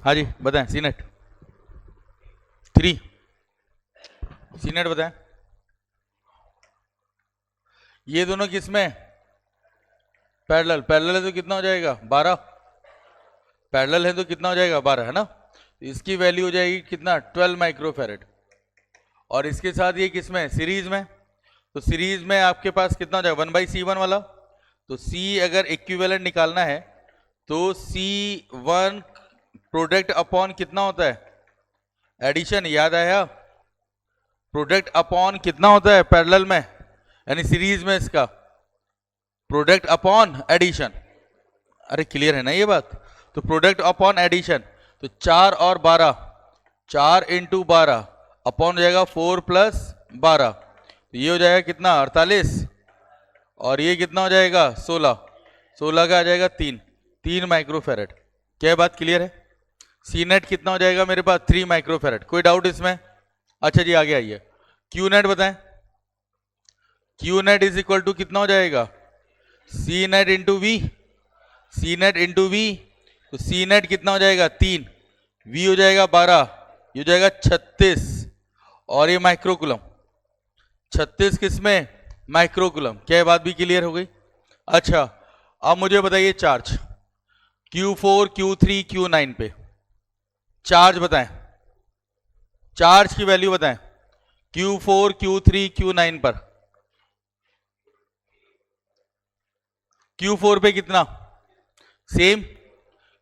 हाँ जी बताएं, सी नेट 3, सी नेट बताएं। ये दोनों किसमें पैरेलल, पैरेलल है तो कितना हो जाएगा 12, पैरेलल है तो कितना हो जाएगा 12 है ना। इसकी वैल्यू हो जाएगी कितना 12 माइक्रोफैरेड। और इसके साथ ये किसमें सीरीज में, तो सीरीज में आपके पास कितना हो जाएगा 1/C1 वाला। तो C अगर इक्विवेलेंट निकालना है तो C1 प्रोडक्ट अपॉन कितना होता है एडिशन, याद आया प्रोडक्ट अपॉन कितना होता है पैरेलल में यानी सीरीज में इसका प्रोडक्ट अपॉन एडिशन। अरे क्लियर है ना ये बात। तो प्रोडक्ट अपॉन एडिशन, तो 4 और 12, 4 इंटू 12 अपॉन हो जाएगा 4 प्लस 12, तो ये हो जाएगा कितना 48 और ये कितना हो जाएगा 16, 16 का आ जाएगा 3 माइक्रोफैरेड। क्या बात क्लियर है। सी नेट कितना हो जाएगा मेरे पास 3 माइक्रोफैरेड। कोई डाउट इसमें। अच्छा जी आगे आइए, क्यू नेट बताएं। Q net is equal to कितना हो जाएगा C net into V, C net into V, तो सी नेट कितना हो जाएगा 3, वी हो जाएगा 12, ये हो जाएगा 36 और ये माइक्रोकुलम 36 किसमें माइक्रोकुलम। क्या ये बात भी क्लियर हो गई। अच्छा अब मुझे बताइए चार्ज Q4 Q3 Q9 पे चार्ज बताएं, चार्ज की वैल्यू बताएं Q4 Q3 Q9 पर। Q4 पे कितना सेम,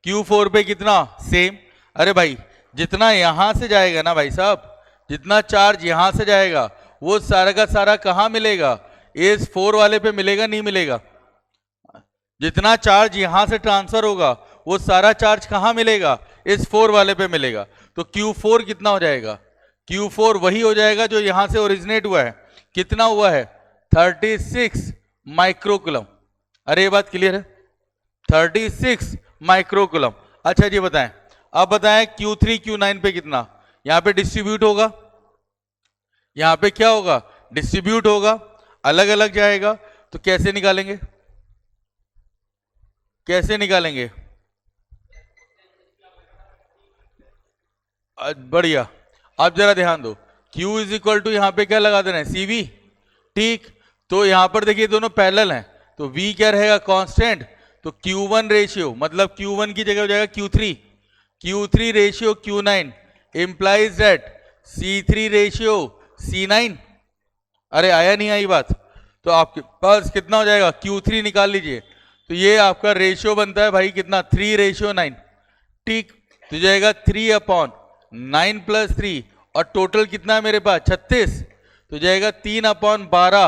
Q4 पे कितना सेम। अरे भाई जितना यहां से जाएगा ना भाई साहब, जितना चार्ज यहां से जाएगा वो सारा का सारा कहां मिलेगा इस 4 वाले पे मिलेगा, नहीं मिलेगा। जितना चार्ज यहां से ट्रांसफर होगा वो सारा चार्ज कहां मिलेगा इस 4 वाले पे मिलेगा। तो Q4 कितना हो जाएगा, Q4 वही हो जाएगा जो यहां से ओरिजिनेट हुआ है, कितना हुआ है 36 माइक्रोकुलम। अरे ये बात क्लियर है 36 माइक्रोकुलम। अच्छा जी बताएं, अब बताएं Q3 Q9 पे कितना, यहां पे डिस्ट्रीब्यूट होगा, यहां पे क्या होगा डिस्ट्रीब्यूट होगा, अलग अलग जाएगा। तो कैसे निकालेंगे, कैसे निकालेंगे, बढ़िया। अब जरा ध्यान दो Q इज इक्वल टू यहां पे क्या लगा देना है CV, ठीक। तो यहां पर देखिए दोनों पैरेलल हैं तो V क्या रहेगा कांस्टेंट, तो Q1 रेशियो मतलब Q1 की जगह हो जाएगा Q3, Q3 ratio Q9 implies that C3 ratio C9। अरे आया नहीं आई बात। तो आपके पास कितना हो जाएगा Q3 निकाल लीजिए, तो ये आपका रेशियो बनता है भाई कितना 3:9, ठीक। तो जाएगा 3/9 प्लस 3 और टोटल कितना है मेरे पास 36, तो जाएगा 3/12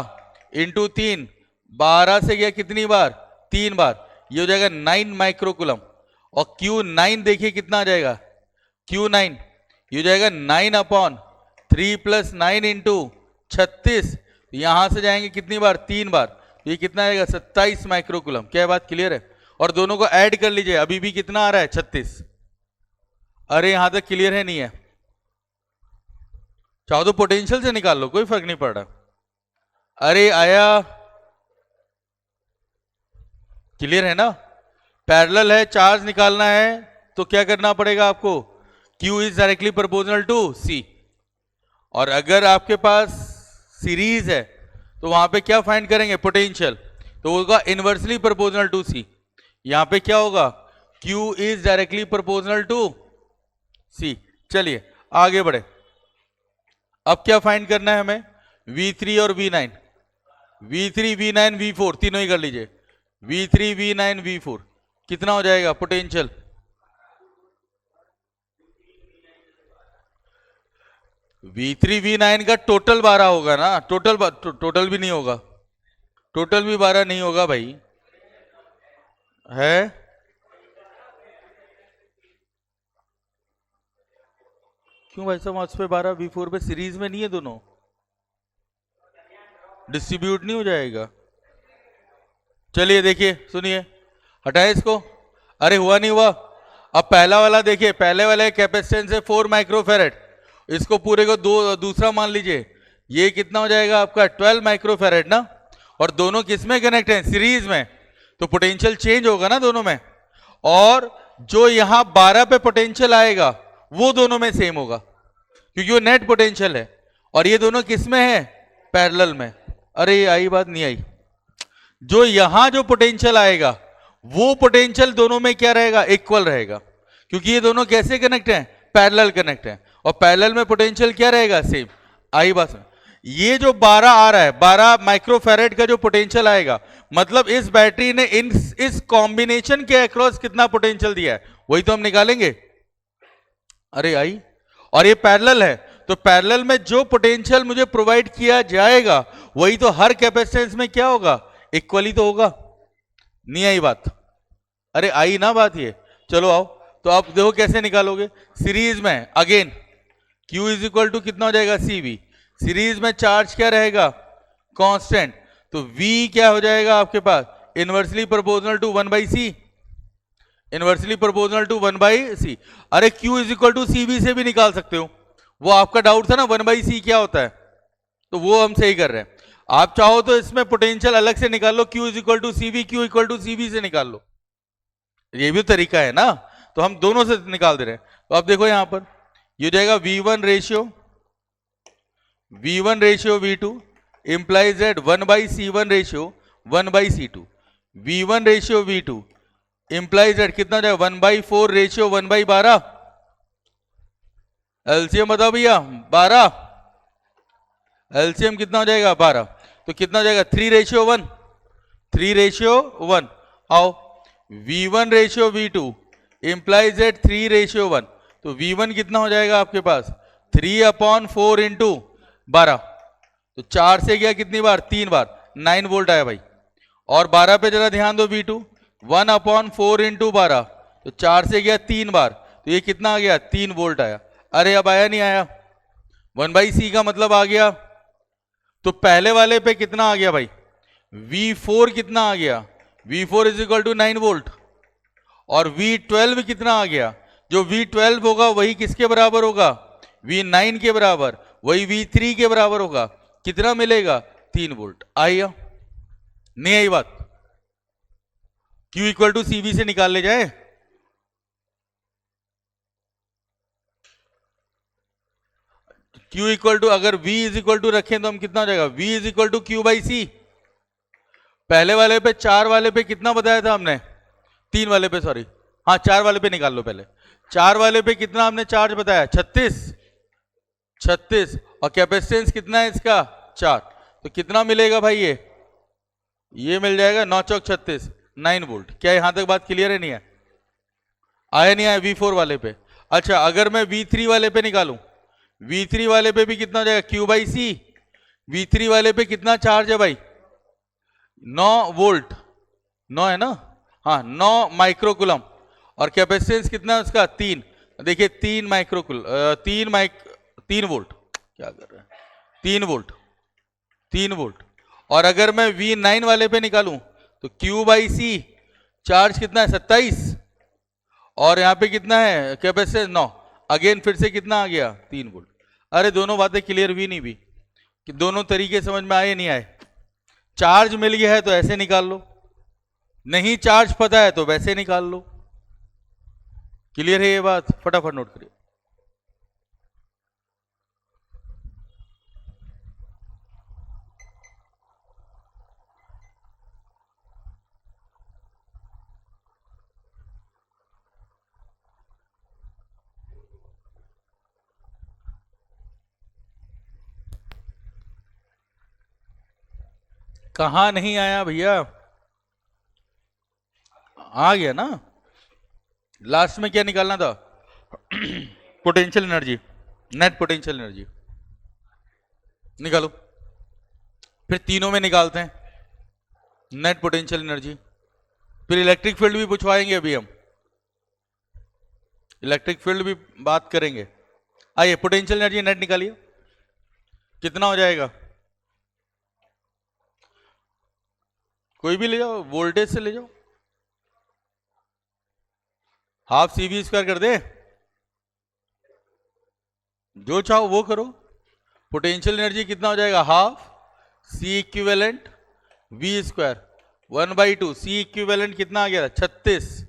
इंटू 3, 12 से गया कितनी बार 3 बार, ये हो जाएगा 9 माइक्रोकुलम। और Q9 देखिए कितना आ जाएगा Q9, ये हो जाएगा 9/3 प्लस 9 इंटू 36, यहां से जाएंगे कितनी बार 3 बार, तो ये कितना आएगा 27 माइक्रोकुलम। क्या बात क्लियर है। और दोनों को ऐड कर लीजिए, अभी भी कितना आ रहा है 36। अरे यहां तक क्लियर है नहीं है, चाहो तो पोटेंशियल से निकाल लो कोई फर्क नहीं पड़ रहा। अरे आया क्लियर है ना। पैरेलल है, चार्ज निकालना है तो क्या करना पड़ेगा आपको, Q is directly proportional to C। और अगर आपके पास सीरीज है तो वहां पे क्या फाइंड करेंगे पोटेंशियल, तो होगा इनवर्सली प्रोपोर्शनल टू C। यहां पे क्या होगा Q is directly proportional to C। चलिए आगे बढ़े, अब क्या फाइंड करना है हमें V3 और V9, V3 V9 V4 तीनों ही कर लीजिए, V3 V9 V4 कितना हो जाएगा पोटेंशियल, V3 V9 का टोटल 12 होगा ना, टोटल भी नहीं होगा, टोटल भी 12 नहीं होगा भाई, है क्यों भाई साहब उस पे 12 V4 पे सीरीज में नहीं है, दोनों डिस्ट्रीब्यूट नहीं हो जाएगा। चलिए देखिए सुनिए, हटाए इसको, अरे हुआ नहीं हुआ। अब पहला वाला देखिए, पहले वाले कैपेसिटेंस है 4 माइक्रोफैरेड, इसको पूरे को दूसरा मान लीजिए, ये कितना हो जाएगा आपका 12 माइक्रोफैरेड ना, और दोनों किस में कनेक्ट हैं सीरीज में, तो पोटेंशियल चेंज होगा ना दोनों में। और जो यहां 12 पे पोटेंशियल आएगा वो दोनों में सेम होगा, क्योंकि वो नेट पोटेंशियल है, और ये दोनों किस में है? पैरेलल में। अरे ये आई बात नहीं आई? जो यहां जो पोटेंशियल आएगा वो पोटेंशियल दोनों में क्या रहेगा? इक्वल रहेगा, क्योंकि ये दोनों कैसे कनेक्ट हैं? पैरेलल कनेक्ट हैं, और पैरेलल में पोटेंशियल क्या रहेगा? सेम। आई बात? ये जो 12 आ रहा है, 12 माइक्रोफैरेड का जो पोटेंशियल आएगा, मतलब इस बैटरी ने इस कॉम्बिनेशन के अक्रॉस कितना पोटेंशियल दिया है, वही तो हम निकालेंगे। अरे आई, और ये पैरेलल है, तो पैरेलल में जो पोटेंशियल मुझे प्रोवाइड किया जाएगा वही तो हर कैपेसिटेंस में क्या होगा? इक्वली तो होगा। नहीं आई बात? अरे आई ना बात ये? चलो आओ, तो आप देखो कैसे निकालोगे। सीरीज में again Q is equal to कितना हो जाएगा? CV। सीरीज में चार्ज क्या रहेगा? कांस्टेंट। तो V क्या हो जाएगा आपके पास? Inversely proportional to 1/C। Inversely proportional to 1/C। अरे Q is equal to CV से भी निकाल सकते हो, वो आपका डाउट था ना 1/C क्या होता है, तो वो हम सही कर रहे हैं। आप चाहो तो इसमें पोटेंशियल अलग से निकाल लो, Q is equal to CV, Q equal to CV से निकाल लो, ये भी तरीका है ना, तो हम दोनों से निकाल दे रहे हैं। तो आप देखो यहां पर ये हो जाएगा V1 ratio V2 implies that 1/C1 ratio 1/C2। V1 ratio V2 implies that कितना हो जाएगा? 1/4 रेशियो 1/12। एलसीएम बताओ भैया, 12। एलसीएम कितना हो जाएगा? 12। तो कितना हो जाएगा? 3:1। 3:1। आओ, V1 ratio V2 implies that 3:1। तो V1 कितना हो जाएगा आपके पास? 3/4 इंटू 12। तो 4 से गया कितनी बार? 3 बार, 9 वोल्ट आया भाई। और 12 पे जरा ध्यान दो, V2 1/4 इंटू 12, तो 4 से गया 3 बार, तो ये कितना आ गया? 3 वोल्ट आया। अरे अब आया नहीं आया? 1/C का मतलब आ गया। तो पहले वाले पे कितना आ गया भाई? V4 कितना आ गया? V4 is equal to 9 volt. और V12 कितना आ गया? जो V12 होगा वही किसके बराबर होगा? V9 के बराबर, वही V3 के बराबर होगा। कितना मिलेगा? 3 वोल्ट। आइए, नहीं आई बात? Q इक्वल टू CV से निकाल ले जाए। Q इक्वल टू, अगर V इज इक्वल टू रखें तो हम कितना हो जाएगा? V is equal to Q/C। पहले वाले पे 4 वाले पे कितना बताया था हमने? 3 वाले पे, सॉरी, हाँ 4 वाले पे निकाल लो पहले। 4 वाले पे कितना हमने चार्ज बताया? 36। और कैपेसिटेंस कितना है इसका? 4। तो कितना मिलेगा भाई? ये मिल जाएगा 9 चौक 36, 9 वोल्ट। क्या यहां तक बात क्लियर है? नहीं है? आया नहीं आया? V4 वाले पे। अच्छा, अगर मैं V3 वाले पे निकालूं, V3 वाले पे भी कितना हो जाएगा? Q/C। V3 वाले पे कितना चार्ज है भाई? 9 वोल्ट। 9 है ना? हाँ, 9 माइक्रोकुलम। और कैपेसिटेंस कितना है उसका? 3। देखिए 3 वोल्ट। क्या कर रहे हैं? 3 वोल्ट। और अगर मैं V9 वाले पे निकालूं तो Q/C चार्ज कितना है? 27। और यहां पे कितना है कैपेसिटेंस? 9। अगेन फिर से कितना आ गया? 3 वोल्ट। अरे दोनों बातें क्लियर हुई नहीं भी? कि दोनों तरीके समझ में आए नहीं आए? चार्ज मिल गया है तो ऐसे निकाल लो, नहीं चार्ज पता है तो वैसे निकाल लो। क्लियर है ये बात? फटाफट नोट करिए। कहां नहीं आया भैया? आ गया ना? लास्ट में क्या निकालना था? Potential energy, net potential energy निकालो। फिर तीनों में निकालते हैं नेट पोटेंशियल एनर्जी। फिर इलेक्ट्रिक फील्ड भी पूछवाएंगे अभी हम, इलेक्ट्रिक फील्ड भी बात करेंगे। आइए पोटेंशियल एनर्जी नेट निकालिए, कितना हो जाएगा? कोई भी ले जाओ, वोल्टेज से ले जाओ, हाफ CV² कर दे, जो चाहो वो करो। पोटेंशियल एनर्जी कितना हो जाएगा? Half C equivalent V², 1/2। C equivalent कितना आ गया? 36।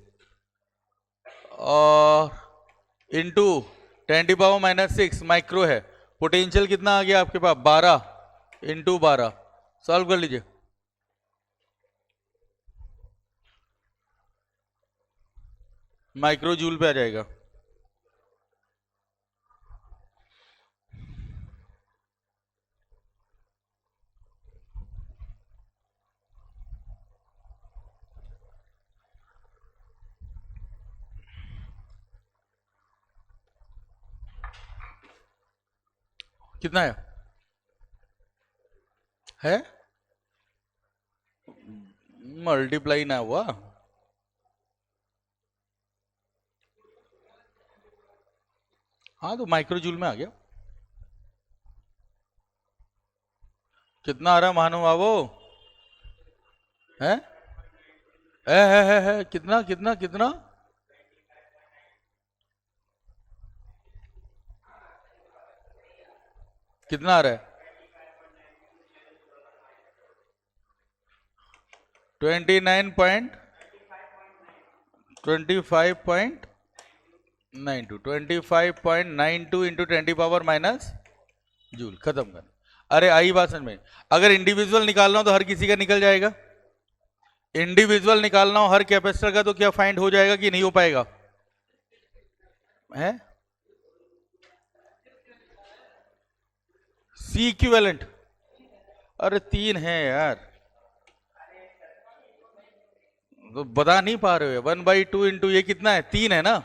और इंटू 10⁻⁻⁶ माइक्रो है। पोटेंशियल कितना आ गया आपके पास 12 इंटू 12। सॉल्व कर लीजिए। माइक्रो जूल पे आ जाएगा। कितना है मल्टीप्लाई ना हुआ। हाँ तो माइक्रो जूल में आ गया। कितना आ रहा महानुभावो है कितना कितना कितना कितना आ रहा है 25.92 इंटू 10⁻⁻ जूल। खत्म कर। अरे आई बात समझ में। अगर इंडिविजुअल निकालना हो तो हर किसी का निकल जाएगा। इंडिविजुअल निकालना हो हर कैपेसिटर का तो क्या फाइंड हो जाएगा कि नहीं हो पाएगा है सी इक्विवेलेंट। अरे 3 है यार तो बता नहीं पा रहे हो। 1/2 इंटू ये कितना है 3 है ना।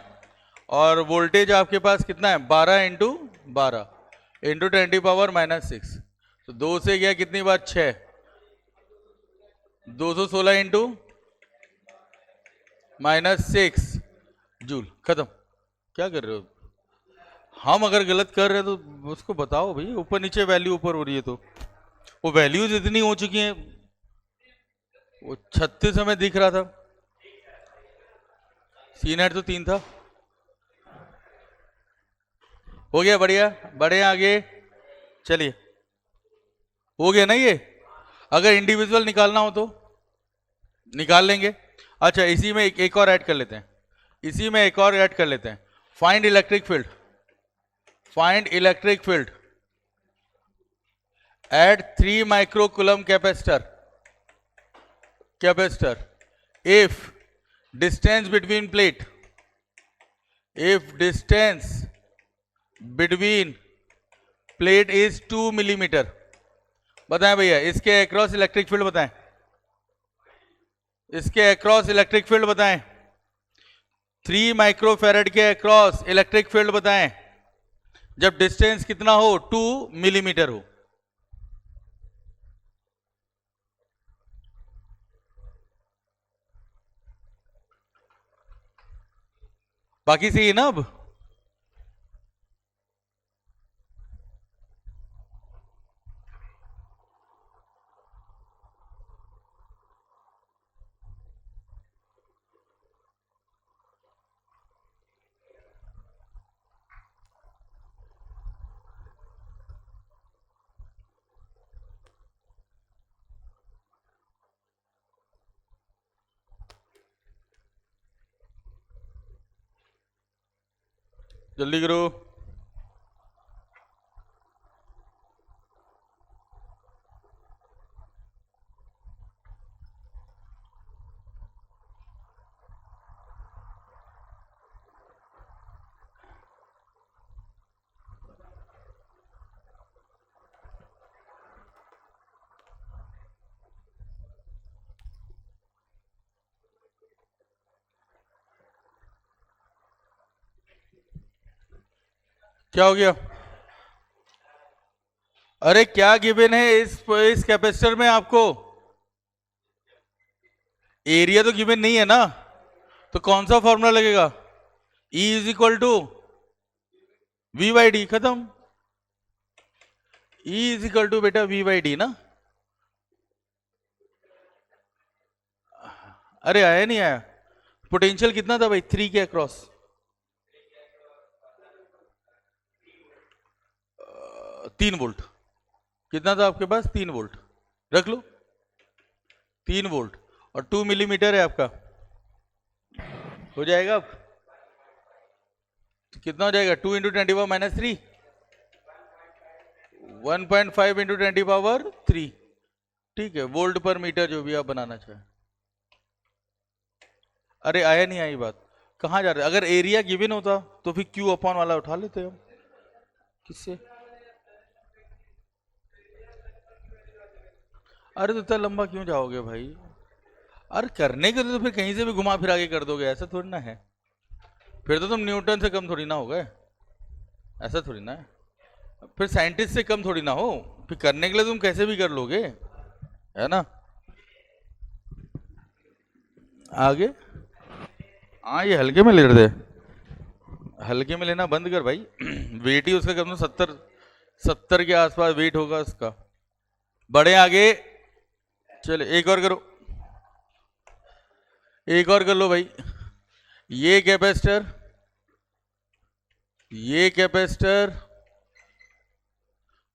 और वोल्टेज आपके पास कितना है 12 इंटू 12 इंटू 10⁻⁻⁶ तो 2 से गया कितनी बार 6 216 इंटू -6 जूल। खत्म। क्या कर रहे हो। हम अगर गलत कर रहे हैं तो उसको बताओ भाई। ऊपर नीचे वैल्यू ऊपर हो रही है तो वो वैल्यूज इतनी हो चुकी हैं। वो 36 हमें दिख रहा था। सी नेट तो 3 था। हो गया बढ़िया। बढ़िया आगे चलिए। हो गया ना ये। अगर इंडिविजुअल निकालना हो तो निकाल लेंगे। अच्छा इसी में एक और ऐड कर लेते हैं। इसी में एक और ऐड कर लेते हैं। Find electric field. Find electric field at 3 microcoulomb capacitor if distance between plate is 2 millimetre. बताएं भैया इसके अक्रॉस इलेक्ट्रिक फील्ड बताएं। इसके अक्रॉस इलेक्ट्रिक फील्ड बताएं। 3 माइक्रोफैरड के अक्रॉस इलेक्ट्रिक फील्ड बताएं जब डिस्टेंस कितना हो 2 मिलीमीटर हो। बाकी सही है ना। अब जल्दी करो। क्या हो गया। अरे क्या गिवन है इस कैपेसिटर में आपको। एरिया तो गिवन नहीं है ना। तो कौन सा फॉर्मूला लगेगा E = V/d। खत्म। E = बेटा V/d ना। अरे आया नहीं आया। पोटेंशियल कितना था भाई 3 के अक्रॉस 3 वोल्ट। कितना था आपके पास 3 वोल्ट रख लो। 3 वोल्ट और 2 मिलीमीटर है आपका। हो जाएगा अब। कितना हो जाएगा 2 × 10⁻³ 1.5 × 10⁻3। ठीक है, वोल्ट पर मीटर जो भी आप बनाना चाहें। अरे आया नहीं आई बात, कहाँ जा रहे? अगर एरिया गिवन होता तो फिर Q अपॉन वाला उठा लेते हम। किससे? अरे तो इतना लंबा क्यों जाओगे भाई? अरे करने के लिए तो फिर कहीं से भी घुमा फिरा के कर दोगे, ऐसा थोड़ी ना है। फिर तो तुम न्यूटन से कम थोड़ी ना हो गए, ऐसा थोड़ी ना है। फिर साइंटिस्ट से कम थोड़ी ना हो, फिर करने के लिए तुम कैसे भी कर लोगे, है ना। आगे हाँ, ये हल्के में ले रहे थे, हल्के में लेना बंद कर भाई। वेट ही उसका कम से 70 के आसपास वेट होगा उसका। बड़े आगे चले, एक और करो, एक और कर लो भाई। ये कैपेसिटर, ये कैपेसिटर,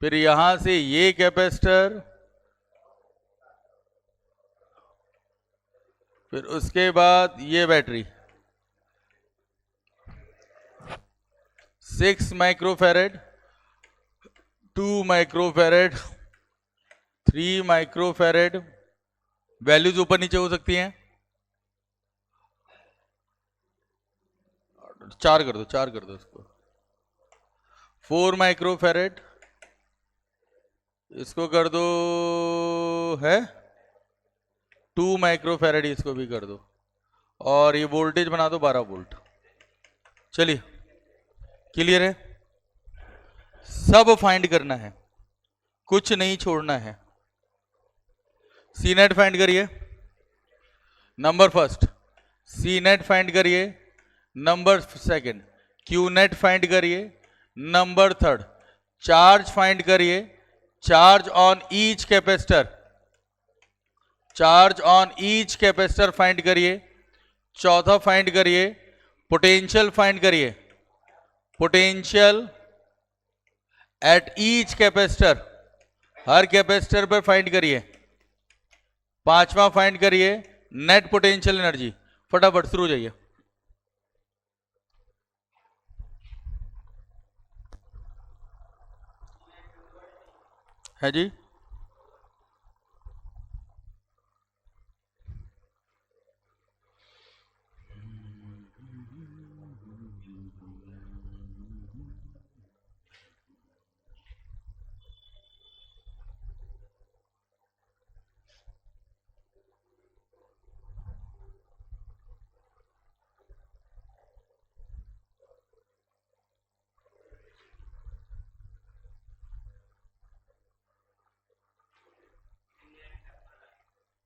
फिर यहां से ये कैपेसिटर, फिर उसके बाद ये battery 6 microfarad, 2 microfarad, 3 microfarad. Values ऊपर नीचे हो सकती हैं, 4 कर दो, 4 कर दो इसको। 4 माइक्रोफैरेड, इसको कर दो है 2 माइक्रोफैरेड, इसको भी कर दो, और ये वोल्टेज बना दो 12 वोल्ट। चलिए क्लियर है, सब फाइंड करना है, कुछ नहीं छोड़ना है। सी नेट फाइंड करिए, नंबर फर्स्ट। सी नेट फाइंड करिए, number second. Q net find करिए, नंबर थर्ड। चार्ज फाइंड करिए, charge on each capacitor, charge on each capacitor find करिए। चौथा फाइंड करिए पोटेंशियल फाइंड करिए, potential at each capacitor, her capacitor पर find करिए। पांचवा फाइंड करिए नेट पोटेंशियल एनर्जी। फटाफट शुरू हो जाइए। है जी,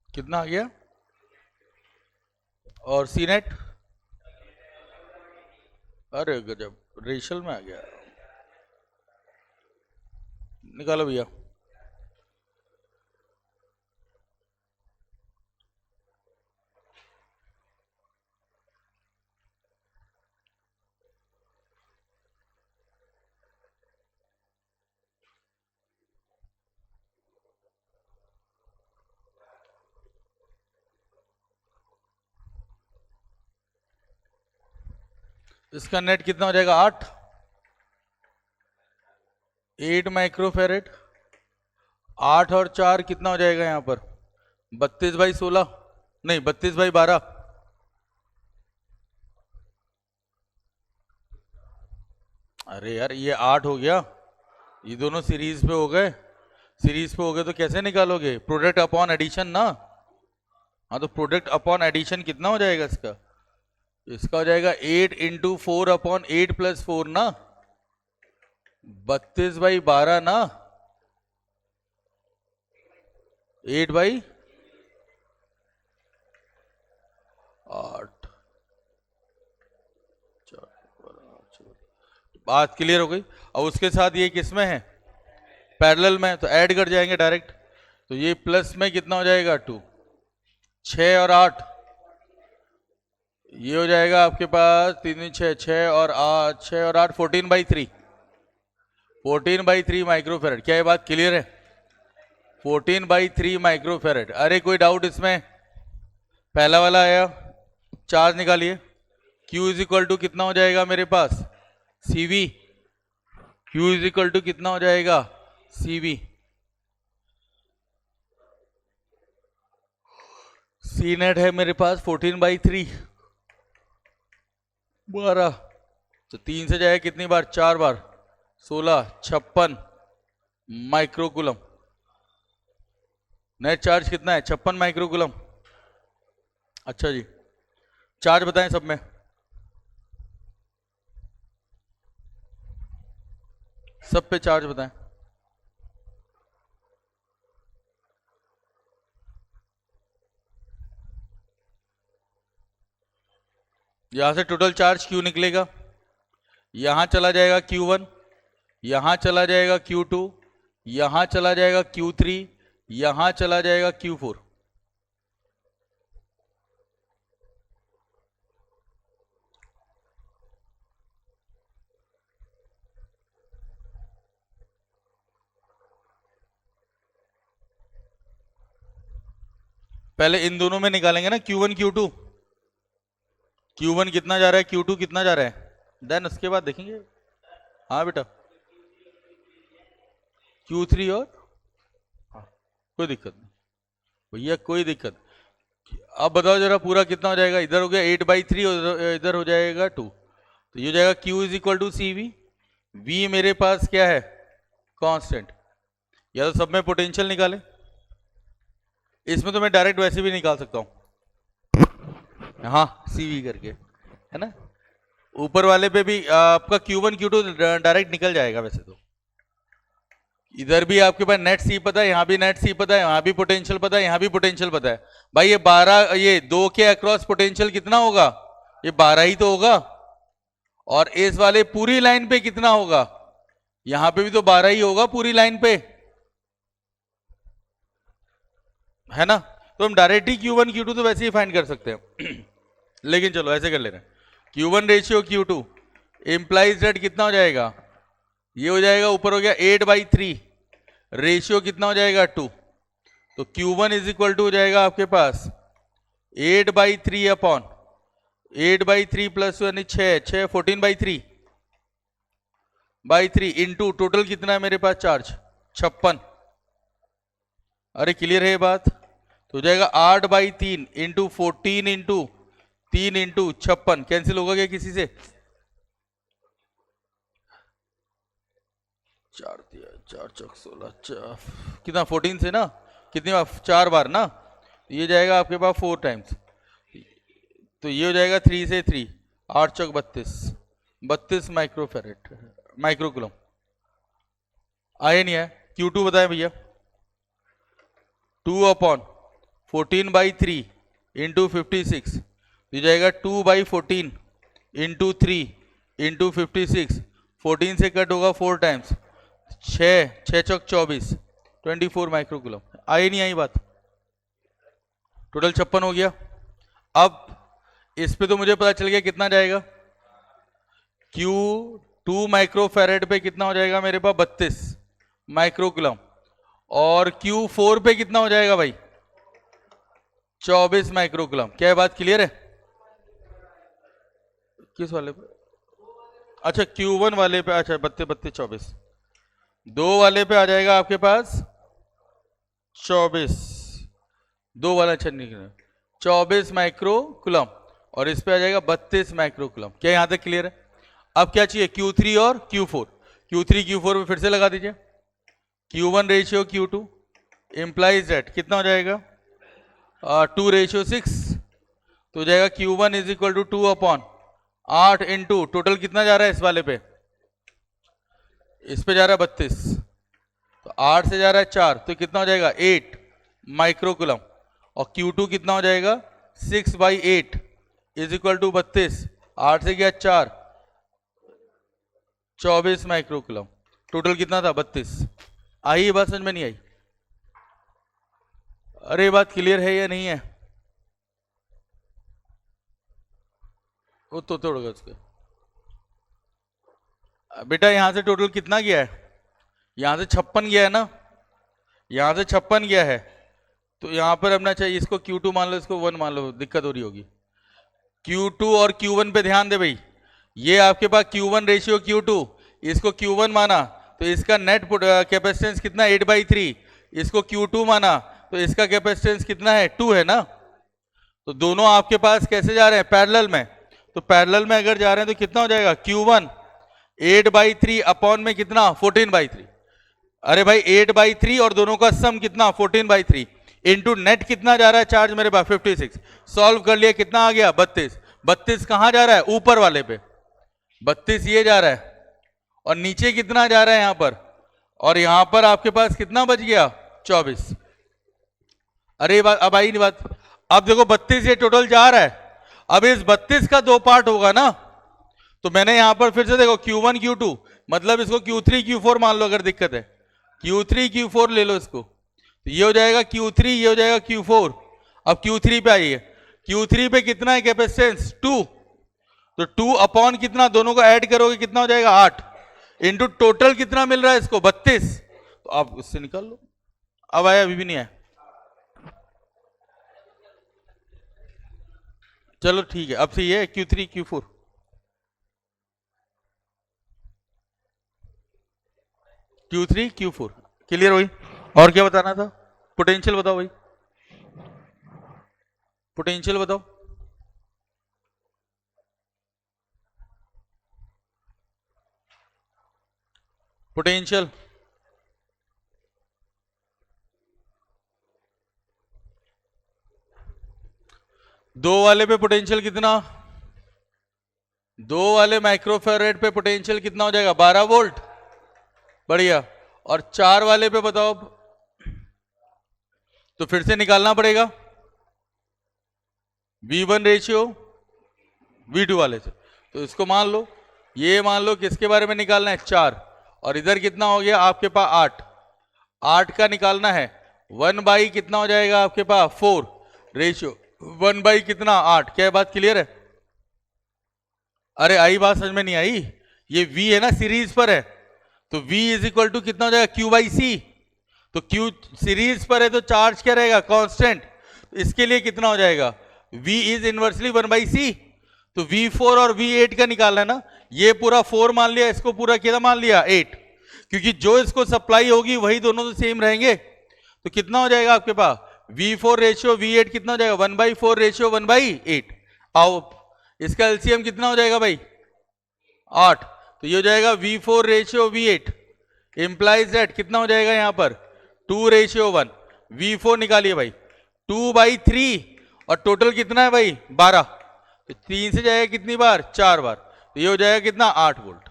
कितना आ गया? और सी नेट, अरे गजब, रेशल में आ गया। निकालो भैया। इसका नेट कितना हो जाएगा? 8 माइक्रोफैरेड। 8 और 4 कितना हो जाएगा यहाँ पर? 32/16, नहीं 32/12। अरे यार ये 8 हो गया, ये दोनों सीरीज पे हो गए। सीरीज पे हो गए तो कैसे निकालोगे? प्रोडक्ट अपॉन एडिशन ना। हाँ तो प्रोडक्ट अपॉन एडिशन कितना हो जाएगा इसका? इसका हो जाएगा 8 × 4/8 + 4 ना, 32/12 ना, 8/8। बात क्लियर हो गई। अब उसके साथ ये किसमें है? पैरेलल में, तो ऐड कर जाएंगे डायरेक्ट। तो ये प्लस में कितना हो जाएगा? 2। 6 और 8, ये हो जाएगा आपके पास 3 6, 6 और 8, 6 और 8 14/3, 14/3 माइक्रोफैरेड। क्या ये बात क्लियर है? 14/3 माइक्रोफैरेड। अरे कोई डाउट इसमें? पहला वाला आया, चार्ज निकालिए। Q = कितना हो जाएगा मेरे पास? CV, Q is equal to कितना हो जाएगा CV, सी नेट है मेरे पास 14/3 12, तो 3 से जाएगा कितनी बार, 4 बार, 16 56 माइक्रोकूलम। नेट चार्ज कितना है, 56 माइक्रोकूलम। अच्छा जी, चार्ज बताएं सब में, सब पे चार्ज बताएं। यहां से टोटल चार्ज Q निकलेगा, यहां चला जाएगा Q1, यहां चला जाएगा Q2, यहां चला जाएगा Q3, यहां चला जाएगा Q4। पहले इन दोनों में निकालेंगे ना Q1 Q2, Q1 कितना जा रहा है, Q2 कितना जा रहा है, देन उसके बाद देखेंगे। हाँ बेटा, Q3 और हाँ, कोई दिक्कत नहीं भैया, कोई दिक्कत। अब बताओ जरा पूरा कितना हो जाएगा, इधर हो गया 8/3 और इधर हो जाएगा 2, तो ये हो जाएगा Q is equal to CV। V मेरे पास क्या है, कांस्टेंट, या तो सब में पोटेंशियल निकाले, इसमें तो मैं डायरेक्ट वैसे भी निकाल सकता हूं, हाँ CV करके, है ना। ऊपर वाले पे भी आपका Q1 Q2 डायरेक्ट निकल जाएगा वैसे तो। इधर भी आपके पास नेट C पता है, यहाँ भी नेट C पता है, यहाँ भी पोटेंशियल पता है, यहाँ भी पोटेंशियल पता है। भाई ये 12, ये 2 के अक्रॉस पोटेंशियल कितना होगा, ये 12 ही तो होगा। और इस वाले पूरी लाइन पे कितना होगा, यहां पे भी तो 12 ही होगा पूरी लाइन पे, है ना। तो हम डायरेक्ट ही Q1 Q2 तो वैसे ही फाइंड कर सकते हैं लेकिन चलो ऐसे कर ले रहे हैं, Q1 ratio Q2 implies date कितना हो जाएगा, ये हो जाएगा, ऊपर हो गया 8/3, रेशियो कितना हो जाएगा 2, तो Q1 इज इक्वल टू हो जाएगा आपके पास 8/3 अपॉन 8/3 प्लस यानी 6 14/3 इंटू टोटल कितना है मेरे पास चार्ज 56। अरे क्लियर है ये बात, तो हो जाएगा 8/3 इंटू 14 इंटू 3 इंटू 56, कैंसिल होगा क्या किसी से, 4 दिया 4 चौक 16, कितना 14 से ना, कितनी बार 4 बार ना, ये जाएगा आपके पास 4 टाइम्स, तो ये हो जाएगा 3 से 3 8 चौक 32 माइक्रोकूलम। आए नहीं है, Q2 बताएं भैया, 2 अपॉन 14/3 इंटू 56, ये जाएगा 2/14 इंटू 3 इंटू 56, 14 से कट होगा 4 टाइम्स, 6 चौक 24 माइक्रोकूलम। आई नहीं आई बात, टोटल 56 हो गया। अब इस पे तो मुझे पता चल गया कितना जाएगा, Q2 माइक्रोफेरेड पे कितना हो जाएगा मेरे पास 32 माइक्रोकूलम, और Q4 पे कितना हो जाएगा भाई 24 माइक्रोकूलम। क्या है बात क्लियर है, किस वाले पे, अच्छा Q1 वाले पे, अच्छा 32 24, 2 वाले पे आ जाएगा आपके पास 24, 2 वाला अच्छा नहीं 24 माइक्रोकूलम, और इस पे आ जाएगा 32 माइक्रोकूलम। क्या यहां तक क्लियर है। अब क्या चाहिए, Q3 और Q4, Q3 Q4 पे फिर से लगा दीजिए, Q1 ratio Q2 implies that कितना हो जाएगा 2:6, तो हो जाएगा Q1 is equal to 2 upon 8 into total कितना जा रहा है इस वाले पे, इस पे जा रहा है 32, तो 8 से जा रहा है 4, तो कितना हो जाएगा 8 माइक्रोकूलम, और Q2 कितना हो जाएगा 6/8 इज इक्वल टू 32, 8 से गया 4 24 माइक्रोकूलम, टोटल कितना था 32। आई ये बात समझ में नहीं आई, अरे ये बात क्लियर है या नहीं है, वो तो तोड़ेगा उसके बेटा। यहां से टोटल कितना गया है, यहां से 56 गया है ना, यहां से 56 गया है, तो यहां पर अपना चाहिए इसको Q2 मान लो, इसको 1 मान लो, दिक्कत हो रही होगी। Q2 और Q1 पे ध्यान दे भाई, ये आपके पास Q1 रेशियो Q2, इसको Q1 माना तो इसका नेट कैपेसिटेंस कितना 8/3, इसको Q2 माना तो इसका कैपेसिटेंस कितना है 2 है ना। तो दोनों आपके पास कैसे जा रहे हैं पैरेलल में, तो पैरेलल में अगर जा रहे हैं तो कितना हो जाएगा Q1 8/3 अपॉन में कितना 14/3, अरे भाई 8/3 और दोनों का सम कितना 14/3 इंटू नेट कितना जा रहा है चार्ज मेरे पास 56, सॉल्व कर लिया कितना आ गया 32, 32 कहां जा रहा है ऊपर वाले पे, 32 ये जा रहा है और नीचे कितना जा रहा है यहां पर, और यहां पर आपके पास कितना बच गया 24। अरे ये बात अब आई नहीं बात, अब देखो 32 ये टोटल जा रहा है, अब इस 32 का 2 पार्ट होगा ना, तो मैंने यहां पर फिर से देखो Q1 Q2 मतलब इसको Q3 Q4 मान लो अगर दिक्कत है, Q3 Q4 ले लो इसको, तो ये हो जाएगा Q3 ये हो जाएगा Q4। अब Q3 पे आइए, Q3 पे कितना है कैपेसिटेंस 2, तो 2 अपॉन कितना दोनों को ऐड करोगे कितना हो जाएगा 8 इंटू टोटल कितना मिल रहा है इसको 32, तो आप उससे निकाल लो। अब आया अभी भी नहीं आया, चलो ठीक है अब से ये Q3 Q4 Q3 Q4 clear हुई। और क्या बताना था, पोटेंशियल बताओ भाई, पोटेंशियल बताओ। पोटेंशियल दो वाले पे पोटेंशियल कितना, दो वाले माइक्रोफेरेड पे पोटेंशियल कितना हो जाएगा 12 वोल्ट, बढ़िया। और 4 वाले पे बताओ, तो फिर से निकालना पड़ेगा V1 रेशियो V2 वाले से, तो इसको मान लो, ये मान लो किसके बारे में निकालना है 4, और इधर कितना हो गया आपके पास 8, 8 का निकालना है 1 बाई कितना हो जाएगा आपके पास 4 रेशियो 1 बाई कितना 8, क्या बात क्लियर है। अरे आई बात समझ में नहीं आई, ये V है ना सीरीज पर है, तो V इज इक्वल टू कितना हो जाएगा Q/C, तो Q सीरीज पर है तो चार्ज क्या रहेगा कांस्टेंट, इसके लिए कितना हो जाएगा V इज इनवर्सली 1/C, तो V4 और V8 का निकालना है ना, ये पूरा 4 मान लिया, इसको पूरा कितना मान लिया 8, क्योंकि जो इसको सप्लाई होगी वही दोनों तो सेम रहेंगे, तो कितना हो जाएगा आपके पास V4 रेशियो V8 कितना हो जाएगा 1/4 रेशियो 1/8। आओ इसका एलसीएम कितना हो जाएगा भाई 8, तो ये हो जाएगा V4 ratio V8 implies that कितना हो जाएगा यहां पर 2:1, V4 निकालिए भाई 2/3 और टोटल कितना है भाई 12, तो 3 से जाएगा कितनी बार 4 बार, तो ये हो जाएगा कितना 8 वोल्ट।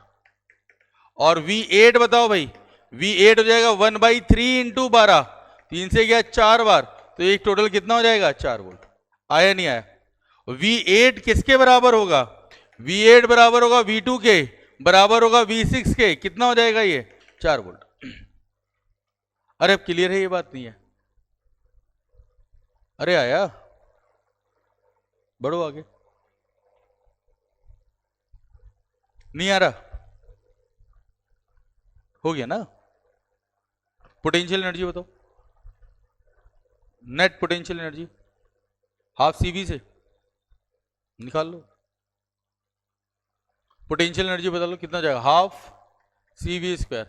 और V8 बताओ भाई, V8 हो जाएगा 1/3 इंटू 12, 3 से गया 4 बार, तो एक टोटल कितना हो जाएगा 4 वोल्ट। आया नहीं आया, V8 किसके बराबर होगा, V8 बराबर होगा V2 के, बराबर होगा V6 के, कितना हो जाएगा ये 4 वोल्ट। अरे अब क्लियर है ये बात नहीं है, अरे आया बढ़ो आगे, नहीं आ रहा, हो गया ना। पोटेंशियल एनर्जी बताओ, net potential energy half CV से निकाल लो, पोटेंशियल एनर्जी बता लो कितना जाएगा हाफ CV²,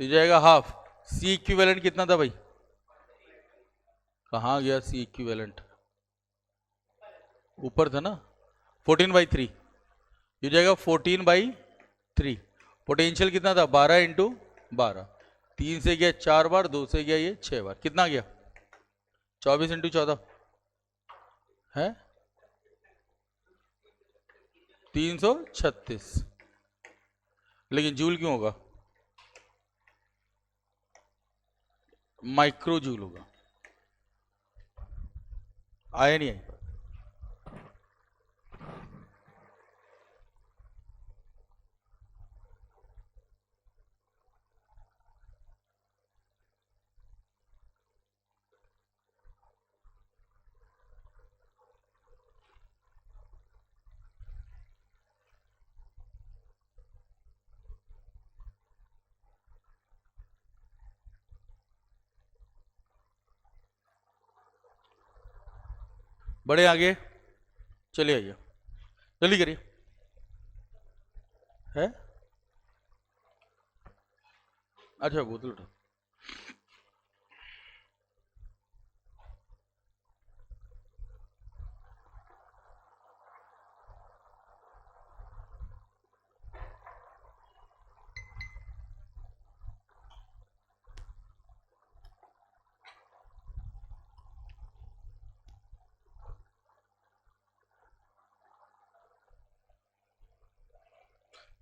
तो जाएगा हाफ C इक्विवेलेंट कितना था भाई, कहां गया C इक्विवेलेंट, ऊपर था ना 14/3, ये जाएगा 14/3, पोटेंशियल कितना था 12 इंटू 12, 3 से गया 4 बार, 2 से गया ये 6 बार, कितना गया 24 इंटू 14 है 336, लेकिन जूल क्यों होगा, माइक्रो जूल होगा। आया नहीं आई, बड़े आगे चलिए आइए जल्दी करिए। है? अच्छा बोतल उठा।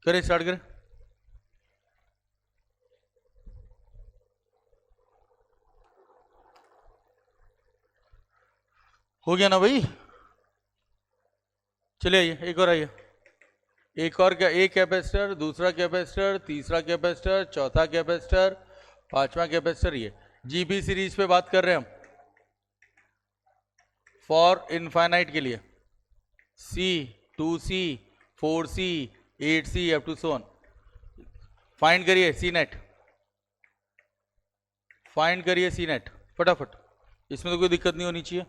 करें, स्टार्ट करें। हो गया ना भाई? चलिए आइए, एक और आइए। एक और क्या, एक कैपेसिटर, दूसरा कैपेसिटर, तीसरा कैपेसिटर, चौथा कैपेसिटर, पांचवा कैपेसिटर। ये जीबी सीरीज पे बात कर रहे हैं हम, फॉर इनफाइनाइट के लिए। C, 2C, 4C, 8C up to so on. Find करिए सी नेट, फाइंड करिए सी नेट फटाफट। इसमें तो कोई दिक्कत नहीं होनी चाहिए।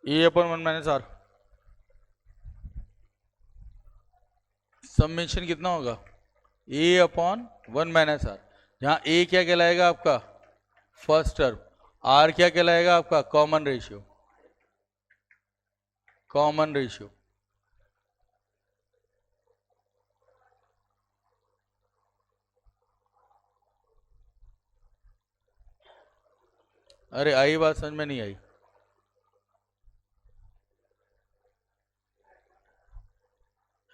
ए अपॉन 1 माइनस आर, समेशन कितना होगा? ए अपॉन 1 माइनस आर। जहां ए क्या कहलाएगा आपका? First term. आर क्या कहलाएगा आपका? Common ratio, common ratio. अरे आई बात समझ में नहीं आई?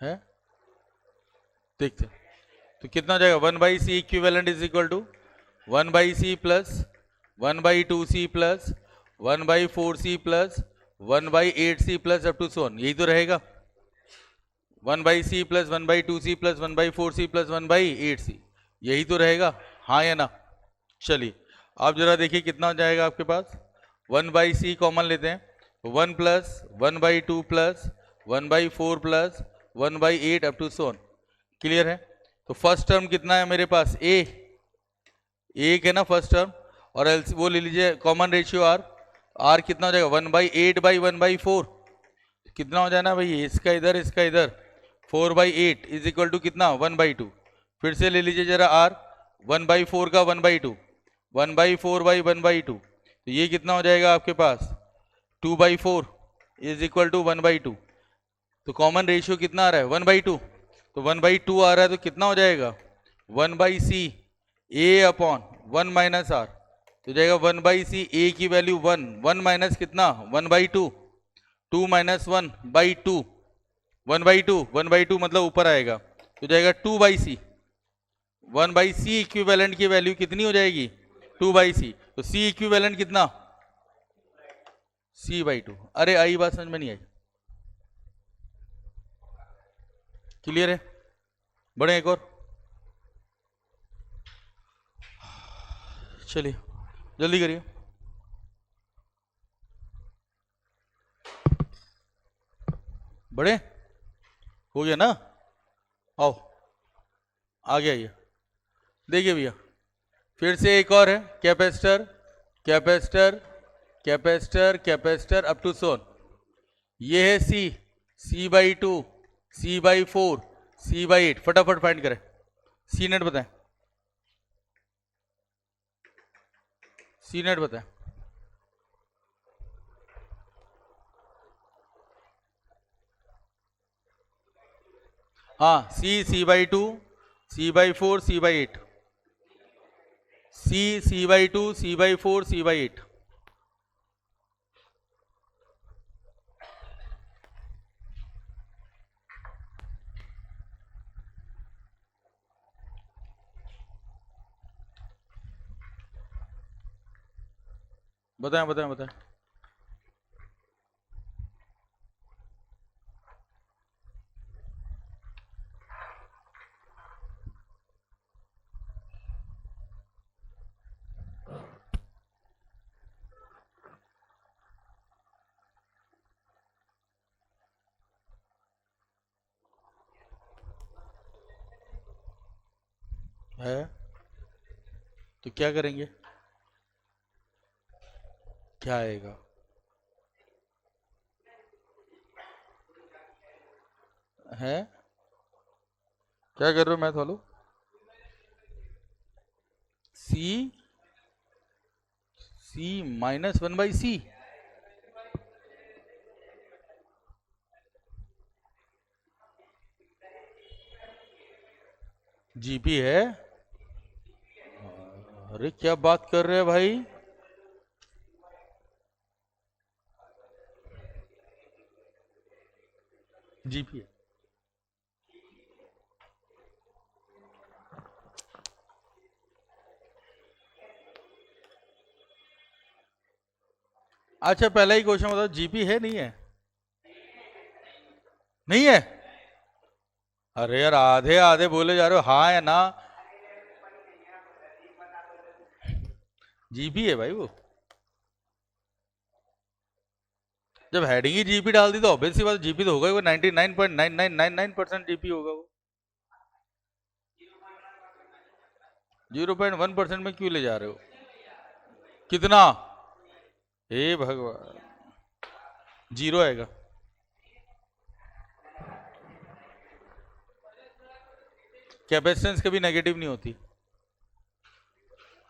है? देखते तो कितना हो जाएगा? 1/c equivalent is equal to 1/c plus 1/2c plus 1/4c plus 1/8c plus up to so on. यही तो रहेगा। 1/c plus 1/2c plus 1/4c plus 1/8c, यही तो रहेगा, हाँ या ना? चलिए आप जरा देखिए कितना हो जाएगा आपके पास। 1/c कॉमन लेते हैं, 1 plus 1/2 plus 1/4 plus 1/8 up to सो ऑन। क्लियर है? तो फर्स्ट टर्म कितना है मेरे पास? ए, एक है ना फर्स्ट टर्म, और एल्स वो ले लीजिए कॉमन रेशियो आर। आर कितना हो जाएगा? 1/8/1/4। कितना हो जाना भाई? इसका इधर, इसका इधर, 4/8 इज इक्वल टू कितना? 1/2। फिर से ले लीजिए जरा आर, 1/4 का 1/2, 1/4/1/2, तो ये कितना हो जाएगा आपके पास? 2/4 इज इक्वल टू 1/2। तो कॉमन रेशियो कितना आ रहा है? 1/2। तो 1/2 आ रहा है, तो कितना हो जाएगा? 1/c A upon 1 minus are. तो जाएगा 1/c, ए की वैल्यू 1, 1 माइनस कितना? 1/2, 2 माइनस 1/2, 1/2, 1/2 मतलब ऊपर आएगा, तो जाएगा 2/c। 1/c इक्विवेलेंट की वैल्यू कितनी हो जाएगी? 2/c। तो c इक्विवेलेंट कितना? c/2। अरे आई बात समझ में नहीं आई? क्लियर है? बढ़े एक और। चलिए जल्दी करिए। बढ़े? हो गया ना? आओ आगे आइए। देखिए भैया, फिर से एक और है, capacitor, capacitor, capacitor, capacitor up to so on. ये है सी, c/2, c/4, c/8। फटाफट फाइंड करें। सी नेट बताएं, सी नेट बताएं। हाँ, c/2, c/4, c/8, c/2, c/4, c/8। बताएं बताएं बताएं। है तो क्या करेंगे? क्या आएगा? है क्या कर रहे हो मैथ वालों? सी -1/c। जीपी है? अरे क्या बात कर रहे हैं भाई? जीपी है। अच्छा पहला ही क्वेश्चन बताओ, जीपी है नहीं है? नहीं है? अरे यार आधे आधे बोले जा रहे हो, हाँ या ना? जीपी है भाई वो। जब हेडिंग ही जीपी डाल दी तो ऑब्वियस सी बात, जीपी तो होगा ही वो। 99.9999% जीपी होगा वो। 0.1% में क्यों ले जा रहे हो? कितना? हे भगवान, जीरो आएगा। कैपेसिटेंस कभी नेगेटिव नहीं होती।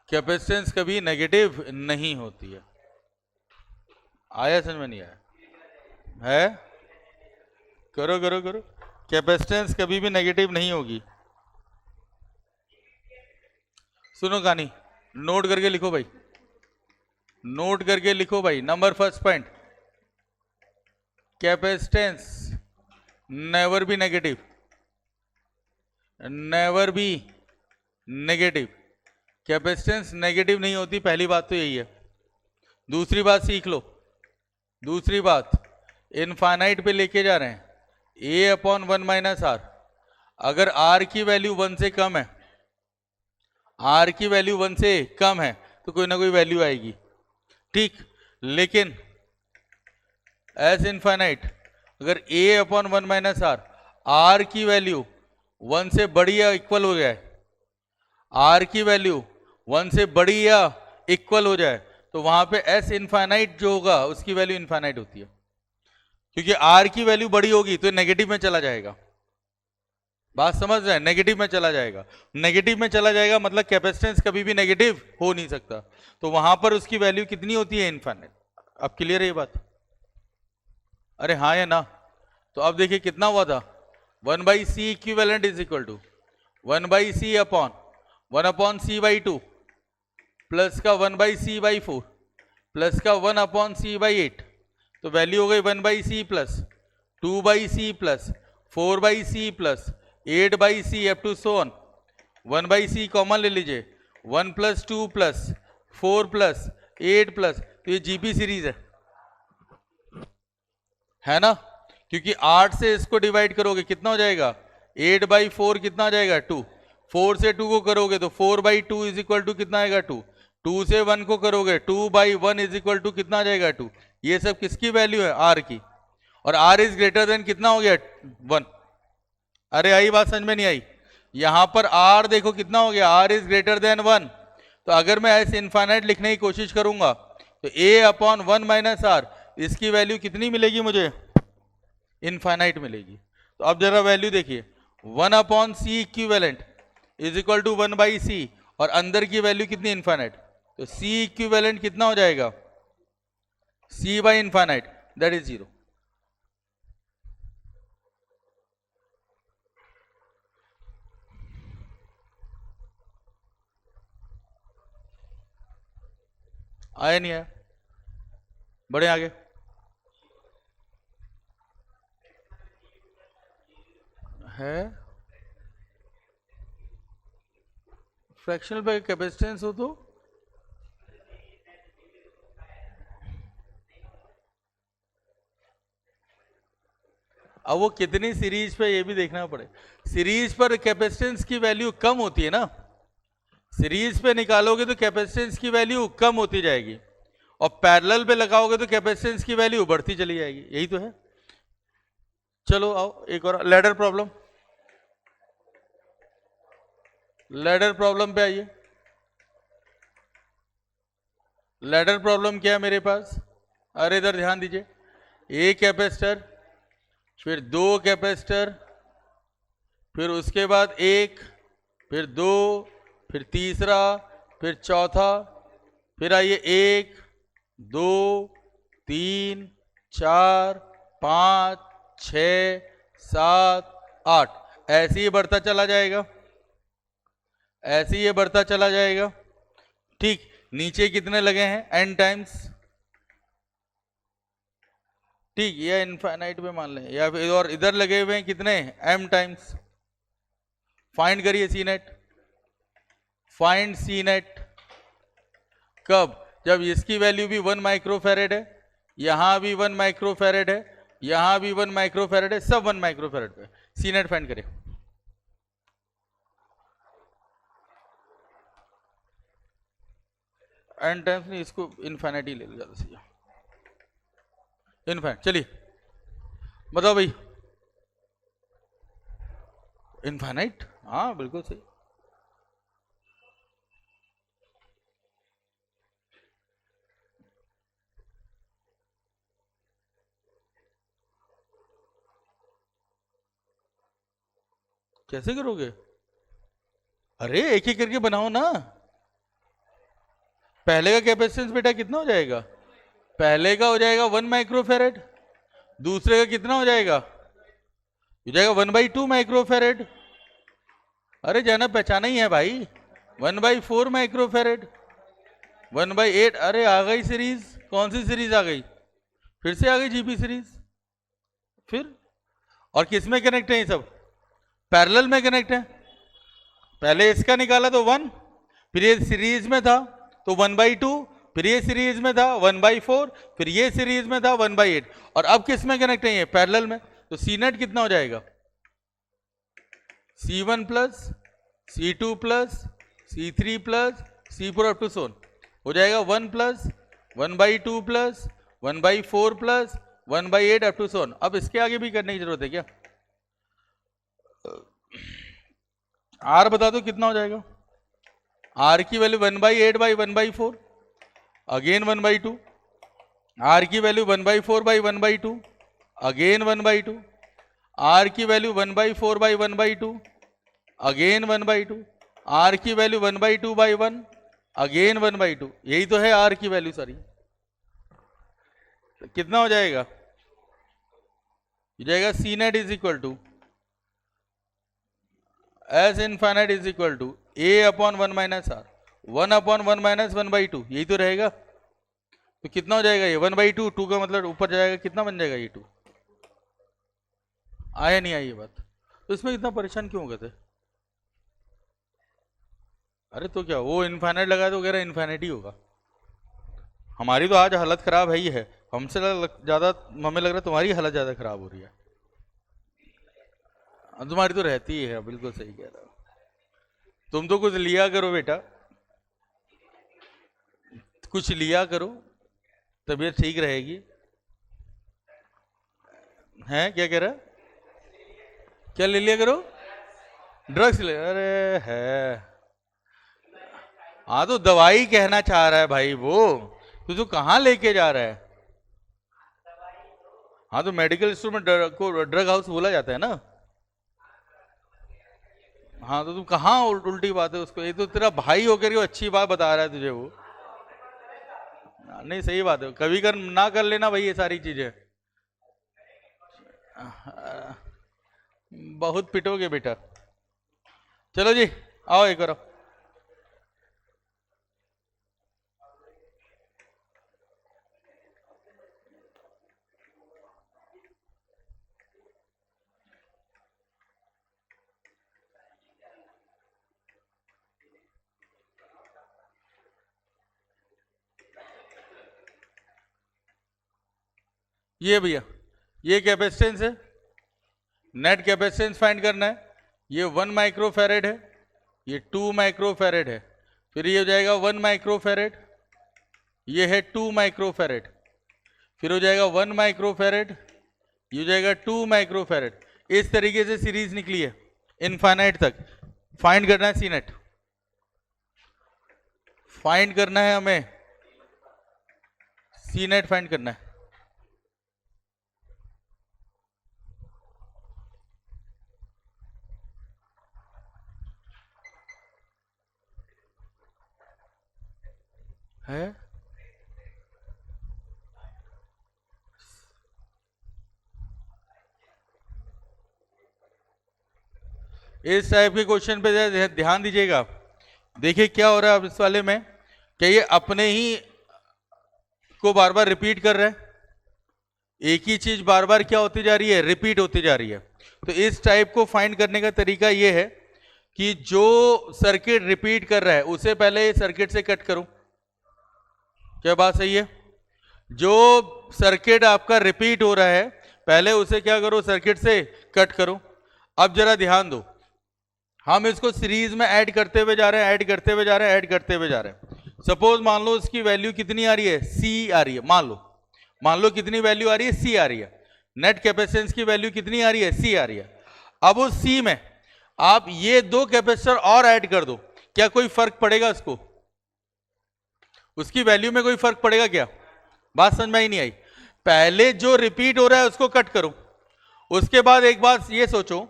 कैपेसिटेंस कभी नेगेटिव नहीं होती है। आया समझ में? नहीं आया? है? करो करो करो। कैपेसिटेंस कभी भी नेगेटिव नहीं होगी। सुनो कहानी, नोट करके लिखो भाई, नोट करके लिखो भाई। Number first point, capacitance never be negative, never be negative. Capacitance negative नहीं होती, पहली बात तो यही है। दूसरी बात सीख लो, दूसरी बात, इनफाइनाइट पे लेके जा रहे हैं, a/1 - r। अगर r की वैल्यू 1 से कम है, r की वैल्यू 1 से कम है तो कोई ना कोई वैल्यू आएगी, ठीक। लेकिन एस इनफाइनाइट, अगर a/1 - r, r की वैल्यू 1 से बड़ी या इक्वल हो जाए, r की वैल्यू 1 से बड़ी या इक्वल हो जाए, तो वहां पे एस इनफाइनाइट जो होगा उसकी वैल्यू इनफाइनाइट होती है। क्योंकि r की वैल्यू बड़ी होगी तो नेगेटिव में चला जाएगा। बात समझ रहे हैं? नेगेटिव में चला जाएगा। नेगेटिव में चला जाएगा मतलब कैपेसिटेंस कभी भी नेगेटिव हो नहीं सकता, तो वहां पर उसकी वैल्यू कितनी होती है? इनफाइनाइट। अब क्लियर है ये बात? अरे हाँ या ना? तो अब देखिए कितना हुआ था, 1/c equivalent is equal to 1/c upon 1/c/2 plus का 1/c/4 प्लस का 1/c/8। तो वैल्यू हो गई 1/c plus 2/c plus 4/c plus 8/c to to सो ऑन। 1/c कॉमन ले लीजिए, 1 + 2 + 4 + 8 प्लस, तो ये जीपी सीरीज है ना? क्योंकि 8 से इसको डिवाइड करोगे कितना हो जाएगा? 8/4 कितना हो जाएगा? 2। 4 से 2 को करोगे तो 4/2 इज इक्वल टू कितना आएगा? 2। 2 से 1 को करोगे 2/1 इज इक्वल टू कितना आ जाएगा? 2। ये सब किसकी वैल्यू है? आर की। और आर इज ग्रेटर देन कितना हो गया? 1। अरे आई बात समझ में नहीं आई? यहां पर आर देखो कितना हो गया? R is greater than 1। तो अगर मैं ऐसे इनफाइनाइट लिखने की कोशिश करूंगा तो a/1 - r, इसकी वैल्यू कितनी मिलेगी मुझे? इनफाइनाइट मिलेगी। तो अब जरा वैल्यू देखिए, 1/c equivalent is equal to 1/c, और अंदर की वैल्यू कितनी? इनफाइनाइट। तो c इक्विवेलेंट कितना हो जाएगा? c/इनफाइनाइट, दैट इज 0। आया नहीं आया? बढ़े आगे। है फ्रैक्शनल पे कैपेसिटेंस हो तो अब वो कितनी सीरीज पे ये भी देखना पड़े। सीरीज पर कैपेसिटेंस की वैल्यू कम होती है ना, सीरीज पे निकालोगे तो कैपेसिटेंस की वैल्यू कम होती जाएगी, और पैरेलल पे लगाओगे तो कैपेसिटेंस की वैल्यू बढ़ती चली जाएगी। यही तो है। चलो आओ एक और लैडर प्रॉब्लम। लैडर प्रॉब्लम पे आइए। लैडर प्रॉब्लम क्या है मेरे पास? अरे इधर ध्यान दीजिए। एक कैपेसिटर, फिर दो कैपेसिटर, फिर उसके बाद एक, फिर दो, फिर तीसरा, फिर चौथा, फिर आइए 1 2 3 4 5 6 7 8, ऐसे ही बढ़ता चला जाएगा, ऐसे ही ये बढ़ता चला जाएगा। ठीक, नीचे कितने लगे हैं? n times. ठीक, या इनफाइनाइट में मान लें, या फिर और इधर लगे हुए हैं कितने? m times. फाइंड करिए सी नेट। फाइंड सी नेट कब? जब इसकी वैल्यू भी 1 माइक्रोफैरेड है, यहां भी 1 माइक्रोफैरेड है, यहां भी 1 माइक्रोफैरेड है, सब 1 माइक्रोफैरेड पे। सी नेट फाइंड करें। एन टाइम्स नहीं, इसको इनफाइनाइट ले लो ज्यादा सही। इनफाइनाइट, चलिए बताओ भाई। इनफाइनाइट, हाँ बिल्कुल सही। कैसे करोगे? अरे एक एक करके बनाओ ना। पहले का कैपेसिटेंस बेटा कितना हो जाएगा? पहले का हो जाएगा 1 माइक्रोफैरेड, दूसरे का कितना हो जाएगा? हो जाएगा 1/2 माइक्रोफैरेड। अरे जाना पहचाना ही है भाई। 1/4 माइक्रोफैरेड, 1/8। अरे आ गई सीरीज। कौन सी सीरीज आ गई? फिर से आ गई जीपी सीरीज। फिर और किस में कनेक्ट है ये सब? पैरेलल में कनेक्ट है। पहले इसका निकाला तो 1, फिर ये सीरीज में था तो 1/2, फिर ये सीरीज में था 1/4, फिर ये सीरीज में था 1/8, और अब किस में कनेक्ट है? ये पैरेलल में। तो सी नेट कितना हो जाएगा? C1 plus C2 plus C3 plus C4 up to so on हो जाएगा 1 plus 1/2 plus 1/4 plus 1/8 up to so on. अब इसके आगे भी करने की जरूरत है क्या? आर बता दो कितना हो जाएगा? आर की वैल्यू 1/8 बाई 1/4, अगेन 1/2। आर की वैल्यू 1/4 बाई 1/2, अगेन 1/2। आर की वैल्यू 1/4 बाई 1/2, अगेन 1/2। आर की वैल्यू 1/2 बाई 1, अगेन 1/2। यही तो है आर की वैल्यू सारी। तो कितना हो जाएगा? हो जाएगा C net is equal to S infinite is equal to A upon 1 minus R, 1 upon 1 minus 1/2। यही तो रहेगा। तो कितना हो जाएगा ये? 1/2। 2 का मतलब ऊपर जाएगा, कितना बन जाएगा ये? 2 आया नहीं आई ये बात? तो इसमें इतना परेशान क्यों हो गए थे? अरे तो क्या वो इनफाइनाइट लगाए तो वगैरह इनफाइनाइट ही होगा। हमारी तो आज हालत खराब है ही है। हमसे ज्यादा हमें लग रहा है तुम्हारी हालत ज्यादा खराब हो रही है। तुम्हारी तो रहती ही है, बिल्कुल सही कह रहा हो। तुम तो कुछ लिया करो बेटा, कुछ लिया करो, तबीयत ठीक रहेगी। हैं क्या कह रहा है? क्या ले लिया करो? ड्रग्स ले? अरे है, हाँ तो दवाई कहना चाह रहा है भाई वो। तू कहाँ लेके जा रहा है? हाँ तो मेडिकल स्टोर में को ड्रग हाउस बोला जाता है ना। हाँ तो तू कहाँ उल्टी बात है उसको? ये तो तेरा भाई होकर के अच्छी बात बता रहा है तुझे वो। नहीं सही बात है, कभी कर ना कर लेना भाई ये सारी चीजें। बहुत पिटोगे बेटा। चलो जी आओ एक करो। ये भैया ये कैपेसिटेंस है, नेट कैपेसिटेंस फाइंड करना है। ये 1 माइक्रोफैरेड है, ये 2 माइक्रोफैरेड है, फिर ये हो जाएगा 1 माइक्रोफैरेड, ये है 2 माइक्रोफैरेड, फिर हो जाएगा 1 माइक्रोफैरेड, ये हो जाएगा 2 माइक्रोफैरेड। इस तरीके से सीरीज निकली है इनफाइनाइट तक। फाइंड करना है सी नेट, फाइंड करना है हमें सी नेट, फाइंड करना है। इस टाइप के क्वेश्चन पे ध्यान दीजिएगा। देखिए क्या हो रहा है अब इस वाले में, क्या ये अपने ही को बार बार रिपीट कर रहा है, एक ही चीज बार बार क्या होती जा रही है, रिपीट होती जा रही है। तो इस टाइप को फाइंड करने का तरीका ये है कि जो सर्किट रिपीट कर रहा है उसे पहले सर्किट से कट करो। क्या बात सही है? जो सर्किट आपका रिपीट हो रहा है पहले उसे क्या करो, सर्किट से कट करो। अब जरा ध्यान दो, हम इसको सीरीज में ऐड करते हुए जा रहे हैं, ऐड करते हुए जा रहे हैं, ऐड करते हुए जा रहे हैं। सपोज मान लो इसकी वैल्यू कितनी आ रही है, सी आ रही है, मान लो कितनी वैल्यू आ रही है, सी आ रही है। नेट कैपेसिटेंस की वैल्यू कितनी आ रही है, सी आ रही है। अब उस सी में आप ये 2 कैपेसिटर और ऐड कर दो, क्या कोई फर्क पड़ेगा उसको, उसकी वैल्यू में कोई फर्क पड़ेगा क्या? बात समझ में ही नहीं आई। पहले जो रिपीट हो रहा है उसको कट करो, उसके बाद एक बात ये सोचो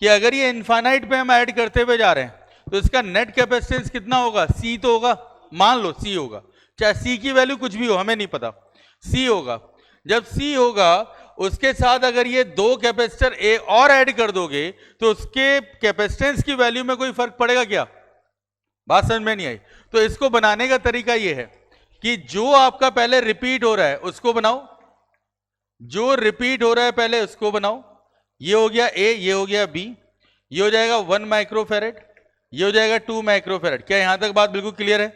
कि अगर ये इनफाइनाइट पे हम ऐड करते हुए जा रहे हैं तो इसका नेट कैपेसिटेंस कितना होगा, सी तो होगा, मान लो सी होगा, चाहे सी की वैल्यू कुछ भी हो हमें नहीं पता, सी होगा। जब सी होगा उसके साथ अगर ये 2 कैपेसिटर ए और ऐड कर दोगे तो उसके कैपेसिटेंस की वैल्यू में कोई फर्क पड़ेगा क्या? बात समझ में नहीं आई। तो इसको बनाने का तरीका ये है कि जो आपका पहले रिपीट हो रहा है उसको बनाओ, जो रिपीट हो रहा है पहले उसको बनाओ। ये हो गया ए, ये हो गया बी, ये हो जाएगा 1 माइक्रोफैरेड, ये हो जाएगा 2 माइक्रोफैरेड। क्या यहां तक बात बिल्कुल क्लियर है?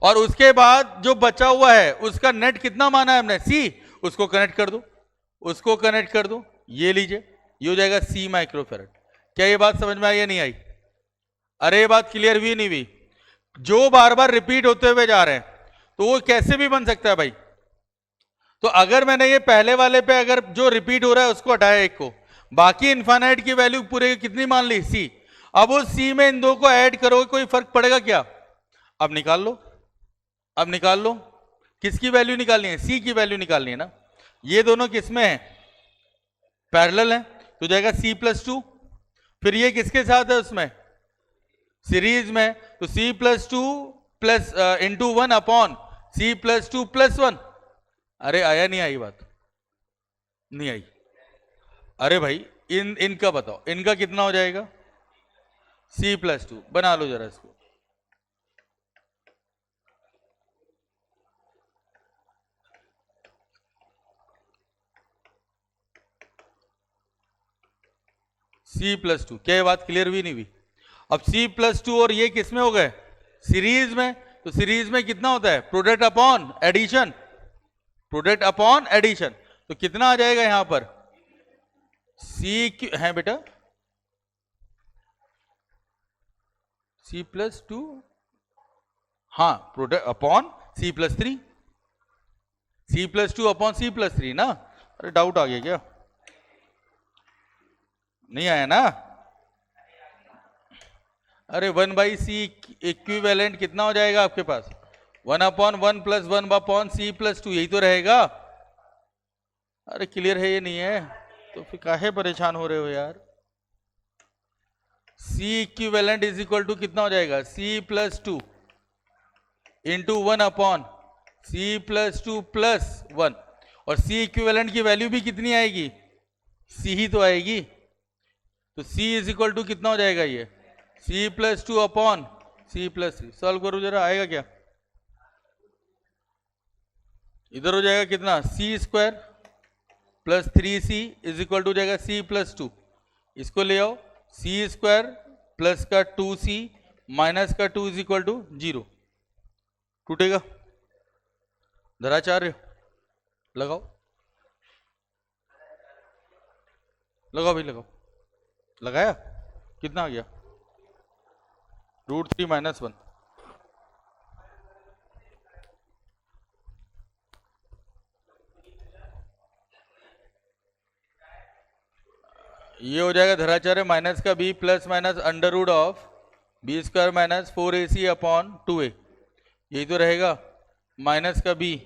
और उसके बाद जो बचा हुआ है उसका नेट कितना माना है हमने, सी, उसको कनेक्ट कर दो, उसको कनेक्ट कर दो, ये लीजिए, ये हो जाएगा सी माइक्रोफैरेड। क्या ये बात समझ में आई या नहीं आई? अरे ये बात क्लियर हुई नहीं हुई? जो बार बार रिपीट होते हुए जा रहे हैं तो वो कैसे भी बन सकता है भाई। तो अगर मैंने ये पहले वाले पे अगर जो रिपीट हो रहा है उसको हटाया एक को, बाकी इनफाइनाइट की वैल्यू पूरे कितनी मान ली, सी। अब उस सी में इन 2 को ऐड करोगे कोई फर्क पड़ेगा क्या? अब निकाल लो, अब निकाल लो, किसकी वैल्यू निकालनी है, सी की वैल्यू निकालनी है ना। ये दोनों किसमें है, पैरेलल है, तो जाएगा सी प्लस 2। फिर ये किसके साथ है उसमें, सीरीज में, तो C plus 2 plus into 1 upon C plus 2 plus 1। अरे आया नहीं आई बात, नहीं आई। अरे भाई इनका बताओ, इनका कितना हो जाएगा, सी प्लस 2, बना लो जरा इसको। सी प्लस 2, क्या ये बात क्लियर हुई नहीं हुई? अब सी प्लस 2 और ये किस में हो गए, सीरीज में, तो सीरीज में कितना होता है, product upon addition, product upon addition. तो कितना आ जाएगा यहां पर, सी है बेटा, सी प्लस 2, हाँ, product upon C plus 3, C plus 2 upon C plus 3 ना। अरे डाउट आ गया क्या, नहीं आया ना? अरे 1/c इक्विवेलेंट कितना हो जाएगा आपके पास, 1/1 प्लस 1 अपॉन सी प्लस 2, यही तो रहेगा। अरे क्लियर है ये नहीं है तो फिर काहे परेशान हो रहे हो यार। C equivalent is equal to कितना हो जाएगा, C plus 2 into 1 upon C plus 2 plus 1, और C इक्विवेलेंट की वैल्यू भी कितनी आएगी, C ही तो आएगी। तो C इज इक्वल टू कितना हो जाएगा, ये C plus 2 upon C plus 3। Solve करो जरा, आएगा क्या, इधर हो जाएगा कितना, C square plus 3c is equal to जाएगा C प्लस 2, इसको ले आओ, सी स्क्वायर प्लस का 2c माइनस का 2 इज इक्वल टू 0, टूटेगा, धराचार्य लगाओ। लगाओ भाई लगाओ, लगाया, कितना आ गया? √3 - 1। ये हो जाएगा धराचार्य माइनस का b plus minus √ of b² - 4ac/2a। यही तो रहेगा, माइनस का b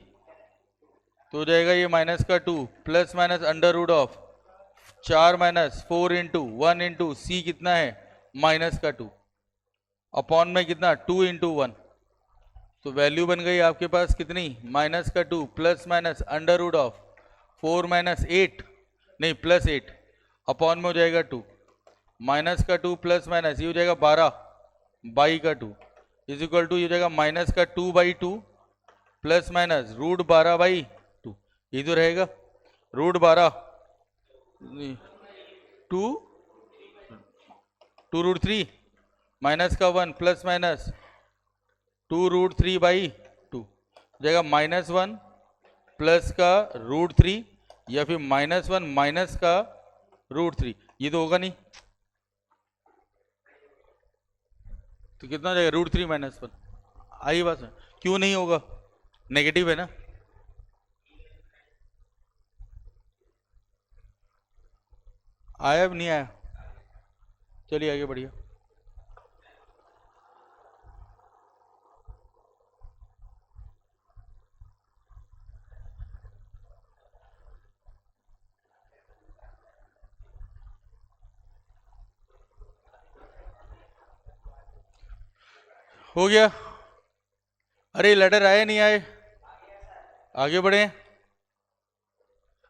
तो हो जाएगा ये माइनस का 2 प्लस माइनस √ ऑफ 4 - 4 × 1 × c कितना है माइनस का 2 अपॉन में कितना 2 × 1। तो वैल्यू बन गई आपके पास कितनी माइनस का 2 प्लस माइनस √ ऑफ 4 - 8 नहीं प्लस 8 अपॉन में हो जाएगा 2 माइनस का 2 प्लस माइनस ये हो जाएगा 12 बाई का 2 इज इक्वल टू ये हो जाएगा माइनस का 2/2 प्लस माइनस √12/2। ये तो रहेगा √12 2√3 माइनस का 1 प्लस माइनस 2√3/2 जाएगा -1 प्लस का √3 या फिर -1 माइनस का √3। ये तो होगा नहीं, तो कितना हो जाएगा √3 - 1। आई बात है, क्यों नहीं होगा, नेगेटिव है ना। आया नहीं आया, चलिए आगे बढ़िए। हो गया, अरे लेटर आए नहीं आए, आगे बढ़े,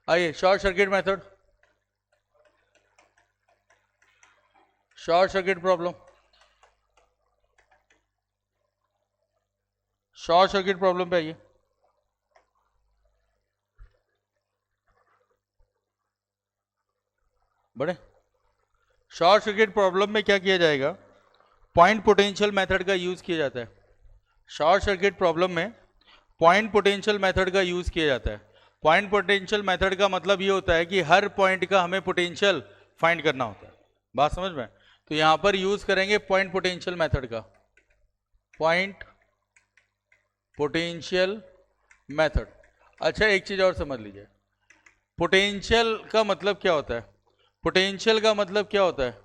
आइए short circuit method, short circuit problem, short circuit problem पे आइए। बढ़े, शॉर्ट सर्किट प्रॉब्लम में क्या किया जाएगा, पॉइंट पोटेंशियल मेथड का यूज किया जाता है। शॉर्ट सर्किट प्रॉब्लम में पॉइंट पोटेंशियल मेथड का यूज किया जाता है। पॉइंट पोटेंशियल मेथड का मतलब ये होता है कि हर पॉइंट का हमें पोटेंशियल फाइंड करना होता है, बात समझ में। तो यहां पर यूज करेंगे पॉइंट पोटेंशियल मेथड का, पॉइंट पोटेंशियल मेथड। अच्छा एक चीज और समझ लीजिए, पोटेंशियल का मतलब क्या होता है, पोटेंशियल का मतलब क्या होता है,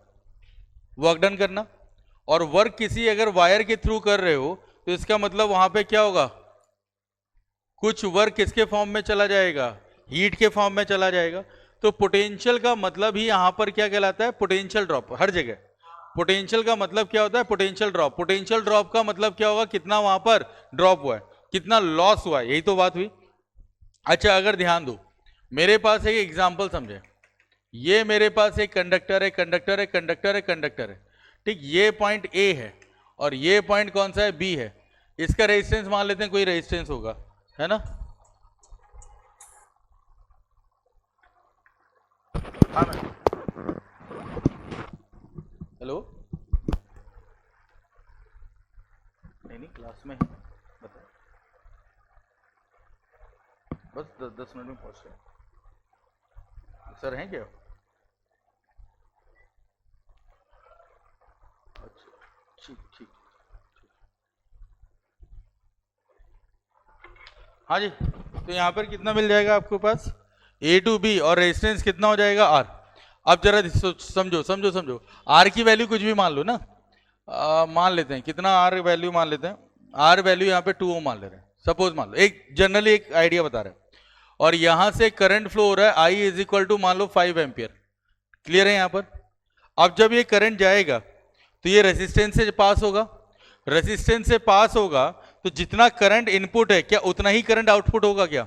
वर्क डन करना। और वर्क किसी अगर वायर के थ्रू कर रहे हो तो इसका मतलब वहां पे क्या होगा, कुछ वर्क किसके फॉर्म में चला जाएगा, हीट के फॉर्म में चला जाएगा। तो पोटेंशियल का मतलब ही यहां पर क्या कहलाता है, पोटेंशियल ड्रॉप। हर जगह पोटेंशियल का मतलब क्या होता है, पोटेंशियल ड्रॉप। पोटेंशियल ड्रॉप का मतलब क्या होगा, कितना वहां पर ड्रॉप हुआ है, कितना लॉस हुआ है, यही तो बात हुई। अच्छा अगर ध्यान दो, मेरे पास एक एग्जाम्पल समझे, ये मेरे पास एक कंडक्टर है, कंडक्टर है, कंडक्टर है, कंडक्टर है, ठीक। ये पॉइंट ए है और ये पॉइंट कौन सा है, बी है। इसका रेजिस्टेंस मान लेते हैं कोई रेजिस्टेंस होगा, है ना। हेलो, नहीं क्लास में है, बताओ, बस 10 मिनट में पहुंच रहे सर, हैं क्या? अच्छा ठीक ठीक, हाँ जी। तो यहाँ पर कितना मिल जाएगा आपके पास, A to B और रेजिस्टेंस कितना हो जाएगा R। अब जरा समझो समझो समझो, R की वैल्यू कुछ भी मान लो ना, मान लेते हैं कितना R वैल्यू मान लेते हैं, R वैल्यू यहाँ पे 2 ओम मान ले रहे हैं, सपोज मान लो, एक जनरली एक आइडिया बता रहे हैं। और यहां से करंट फ्लो हो रहा है I इज इक्वल टू मान लो 5 एम्पियर, क्लियर है यहाँ पर। अब जब ये करंट जाएगा तो ये रेजिस्टेंस से पास होगा, रेजिस्टेंस से पास होगा तो जितना करंट इनपुट है क्या उतना ही करंट आउटपुट होगा क्या,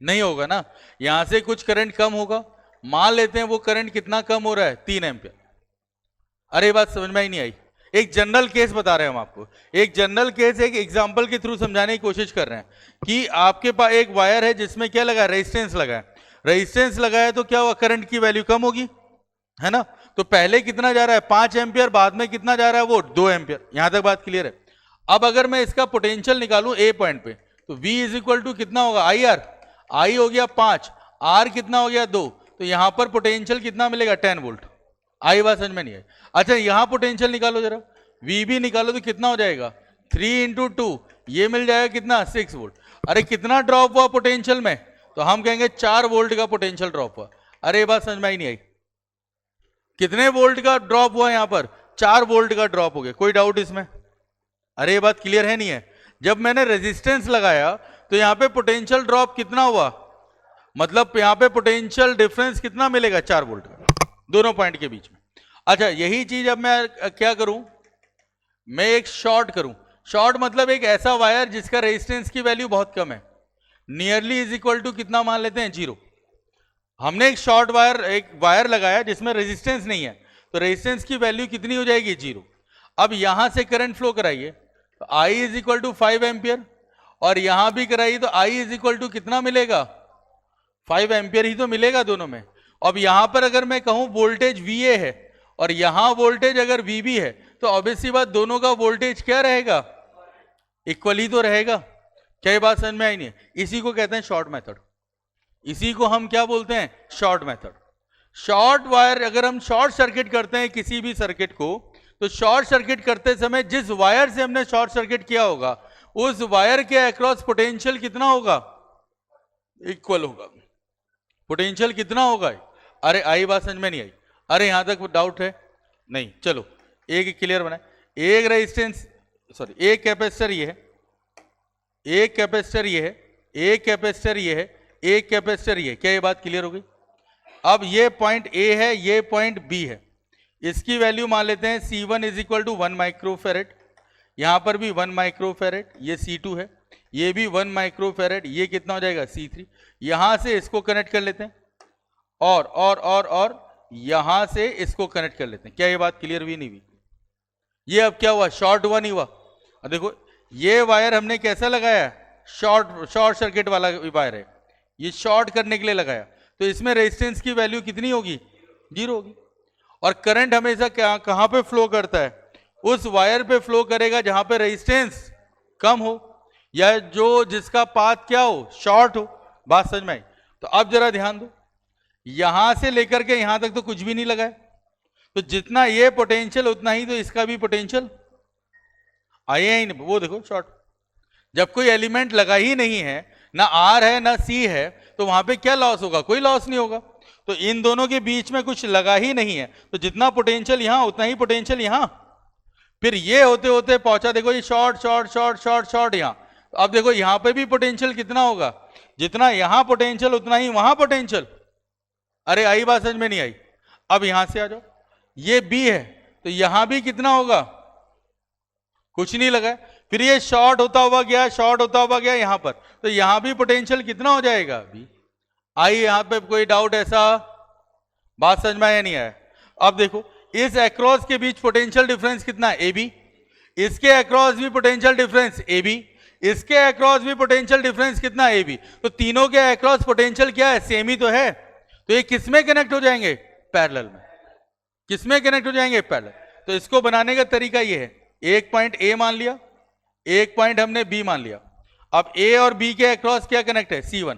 नहीं होगा ना। यहां से कुछ करंट कम होगा, मान लेते हैं वो करंट कितना कम हो रहा है, 3 एम्पियर। अरे बात समझ में ही नहीं आई, एक जनरल केस बता रहे हैं हम आपको, एक जनरल केस एक एग्जांपल के थ्रू समझाने की कोशिश कर रहे हैं कि आपके पास एक वायर है जिसमें क्या लगा है, रेजिस्टेंस लगा है। रेजिस्टेंस लगा है तो क्या हुआ, करंट की वैल्यू कम होगी, है ना। तो पहले कितना जा रहा है 5 एम्पियर, बाद में कितना जा रहा है वो 2 एम्पियर। यहां तक बात क्लियर है। अब अगर मैं इसका पोटेंशियल निकालूं ए पॉइंट पे, तो V इज इक्वल टू कितना होगा, IR, I हो गया 5, R कितना हो गया 2, तो यहां पर पोटेंशियल कितना मिलेगा 10 वोल्ट। आई बात समझ में नहीं आई। अच्छा यहां पोटेंशियल निकालो जरा, वी निकालो तो कितना हो जाएगा 3 इंटू 2, ये मिल जाएगा कितना 6 वोल्ट। अरे कितना ड्रॉप हुआ पोटेंशियल में, तो हम कहेंगे 4 वोल्ट का पोटेंशियल ड्रॉप हुआ। अरे ये बात समझ में ही नहीं आई, कितने वोल्ट का ड्रॉप हुआ यहां पर 4 वोल्ट का ड्रॉप हो गया। कोई डाउट इसमें? अरे ये बात क्लियर है नहीं है? जब मैंने रेजिस्टेंस लगाया तो यहां पे पोटेंशियल ड्रॉप कितना हुआ, मतलब यहां पे पोटेंशियल डिफरेंस कितना मिलेगा 4 वोल्ट का दोनों पॉइंट के बीच में। अच्छा यही चीज अब मैं क्या करूं, मैं एक शॉर्ट करूं। शॉर्ट मतलब एक ऐसा वायर जिसका रेजिस्टेंस की वैल्यू बहुत कम है, नियरली इज इक्वल टू कितना मान लेते हैं 0। हमने एक शॉर्ट वायर, एक वायर लगाया जिसमें रेजिस्टेंस नहीं है, तो रेजिस्टेंस की वैल्यू कितनी हो जाएगी 0। अब यहां से करंट फ्लो कराइए तो I is equal to 5 ampere, और यहां भी कराइए तो I इज इक्वल टू कितना मिलेगा 5 एम्पियर ही तो मिलेगा दोनों में। अब यहां पर अगर मैं कहूं वोल्टेज VA है और यहां वोल्टेज अगर VB है, तो ऑब्वियसली बात दोनों का वोल्टेज क्या रहेगा, इक्वल ही तो रहेगा। क्या ये बात समझ में आई नहीं? इसी को कहते हैं शॉर्ट मेथड, इसी को हम क्या बोलते हैं शॉर्ट मेथड। शॉर्ट वायर अगर हम शॉर्ट सर्किट करते हैं किसी भी सर्किट को, तो शॉर्ट सर्किट करते समय जिस वायर से हमने शॉर्ट सर्किट किया होगा उस वायर के अक्रॉस पोटेंशियल कितना होगा, इक्वल होगा। पोटेंशियल कितना होगा, अरे आई बात समझ में नहीं आई? अरे यहां तक डाउट है? नहीं, चलो एक क्लियर बनाए। एक रेजिस्टेंस, सॉरी एक कैपेसिटर ये है, एक कैपेसिटर ये है, एक कैपेसिटर ये है, एक कैपेसिटर ये। क्या ये बात क्लियर हो गई? अब ये पॉइंट A है, ये पॉइंट B है, इसकी वैल्यू मान लेते हैं C1 is equal to 1 microfarad, यहां पर भी 1 माइक्रोफेरेड, ये C2 है, ये भी 1 माइक्रोफेरेड, ये कितना हो जाएगा C3। यहां से इसको कनेक्ट कर लेते हैं और यहां से इसको कनेक्ट कर लेते हैं। क्या ये बात क्लियर हुई नहीं हुई? ये अब क्या हुआ, शॉर्ट हुआ नहीं हुआ? अब देखो ये वायर हमने कैसा लगाया, शॉर्ट सर्किट वाला वायर है, ये शॉर्ट करने के लिए लगाया, तो इसमें रेजिस्टेंस की वैल्यू कितनी होगी 0 होगी। और करंट हमेशा कहां पे फ्लो करता है, उस वायर पे फ्लो करेगा जहां पे रेजिस्टेंस कम हो या जो जिसका पाथ क्या हो, शॉर्ट हो। बात समझ में आई? तो अब जरा ध्यान दो, यहां से लेकर के यहां तक तो कुछ भी नहीं लगा है, तो जितना ये पोटेंशियल उतना ही तो इसका भी पोटेंशियल आया ही नहीं। वो देखो शॉर्ट, जब कोई एलिमेंट लगा ही नहीं है, ना R है ना C है, तो वहां पे क्या लॉस होगा, कोई लॉस नहीं होगा। तो इन दोनों के बीच में कुछ लगा ही नहीं है, तो जितना पोटेंशियल यहां उतना ही पोटेंशियल यहां। फिर ये होते होते पहुंचा, देखो ये short short short short short यहां। अब देखो यहां पे भी पोटेंशियल कितना होगा, जितना यहां पोटेंशियल उतना ही वहां पोटेंशियल। अरे आई बात समझ में नहीं आई? अब यहां से आ जाओ, ये B है तो यहां भी कितना होगा, कुछ नहीं लगा। फिर ये शॉर्ट होता हुआ गया, शॉर्ट होता हुआ गया यहां पर, तो यहां भी पोटेंशियल कितना हो जाएगा B। आई यहां पे कोई डाउट ऐसा? बात समझ में आया नहीं आया? अब देखो इस अक्रॉस के बीच पोटेंशियल डिफरेंस कितना है AB, इसके अक्रॉस भी पोटेंशियल डिफरेंस AB, इसके अक्रॉस भी पोटेंशियल डिफरेंस कितना AB। तो तीनों के अक्रॉस पोटेंशियल क्या है, सेम ही तो है। तो ये किसमें कनेक्ट हो जाएंगे, पैरेलल में। किसमें कनेक्ट हो जाएंगे, पैरेलल। तो इसको बनाने का तरीका ये है, एक पॉइंट A मान लिया, एक पॉइंट हमने B मान लिया। अब A और B के अक्रॉस क्या कनेक्ट है, C1,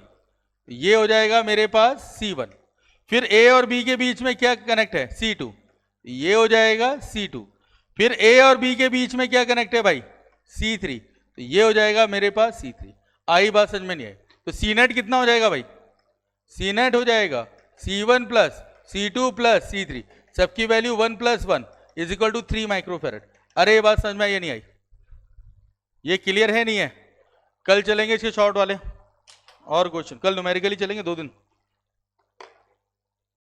ये हो जाएगा मेरे पास C1। फिर A और B के बीच में क्या कनेक्ट है, C2, ये हो जाएगा C2। फिर A और B के बीच में क्या कनेक्ट है भाई, C3, तो ये हो जाएगा मेरे पास C3। आई बात समझ में नहीं आई? तो C नेट कितना हो जाएगा भाई, C नेट हो जाएगा C1 plus C2 plus C3, सबकी value 1 + 1 is equal to 3 microfarad. अरे ये बात समझ में ये नहीं आई? ये क्लियर है नहीं है? कल चलेंगे इसके शॉर्ट वाले और क्वेश्चन, कल न्यूमेरिकली चलेंगे 2 दिन।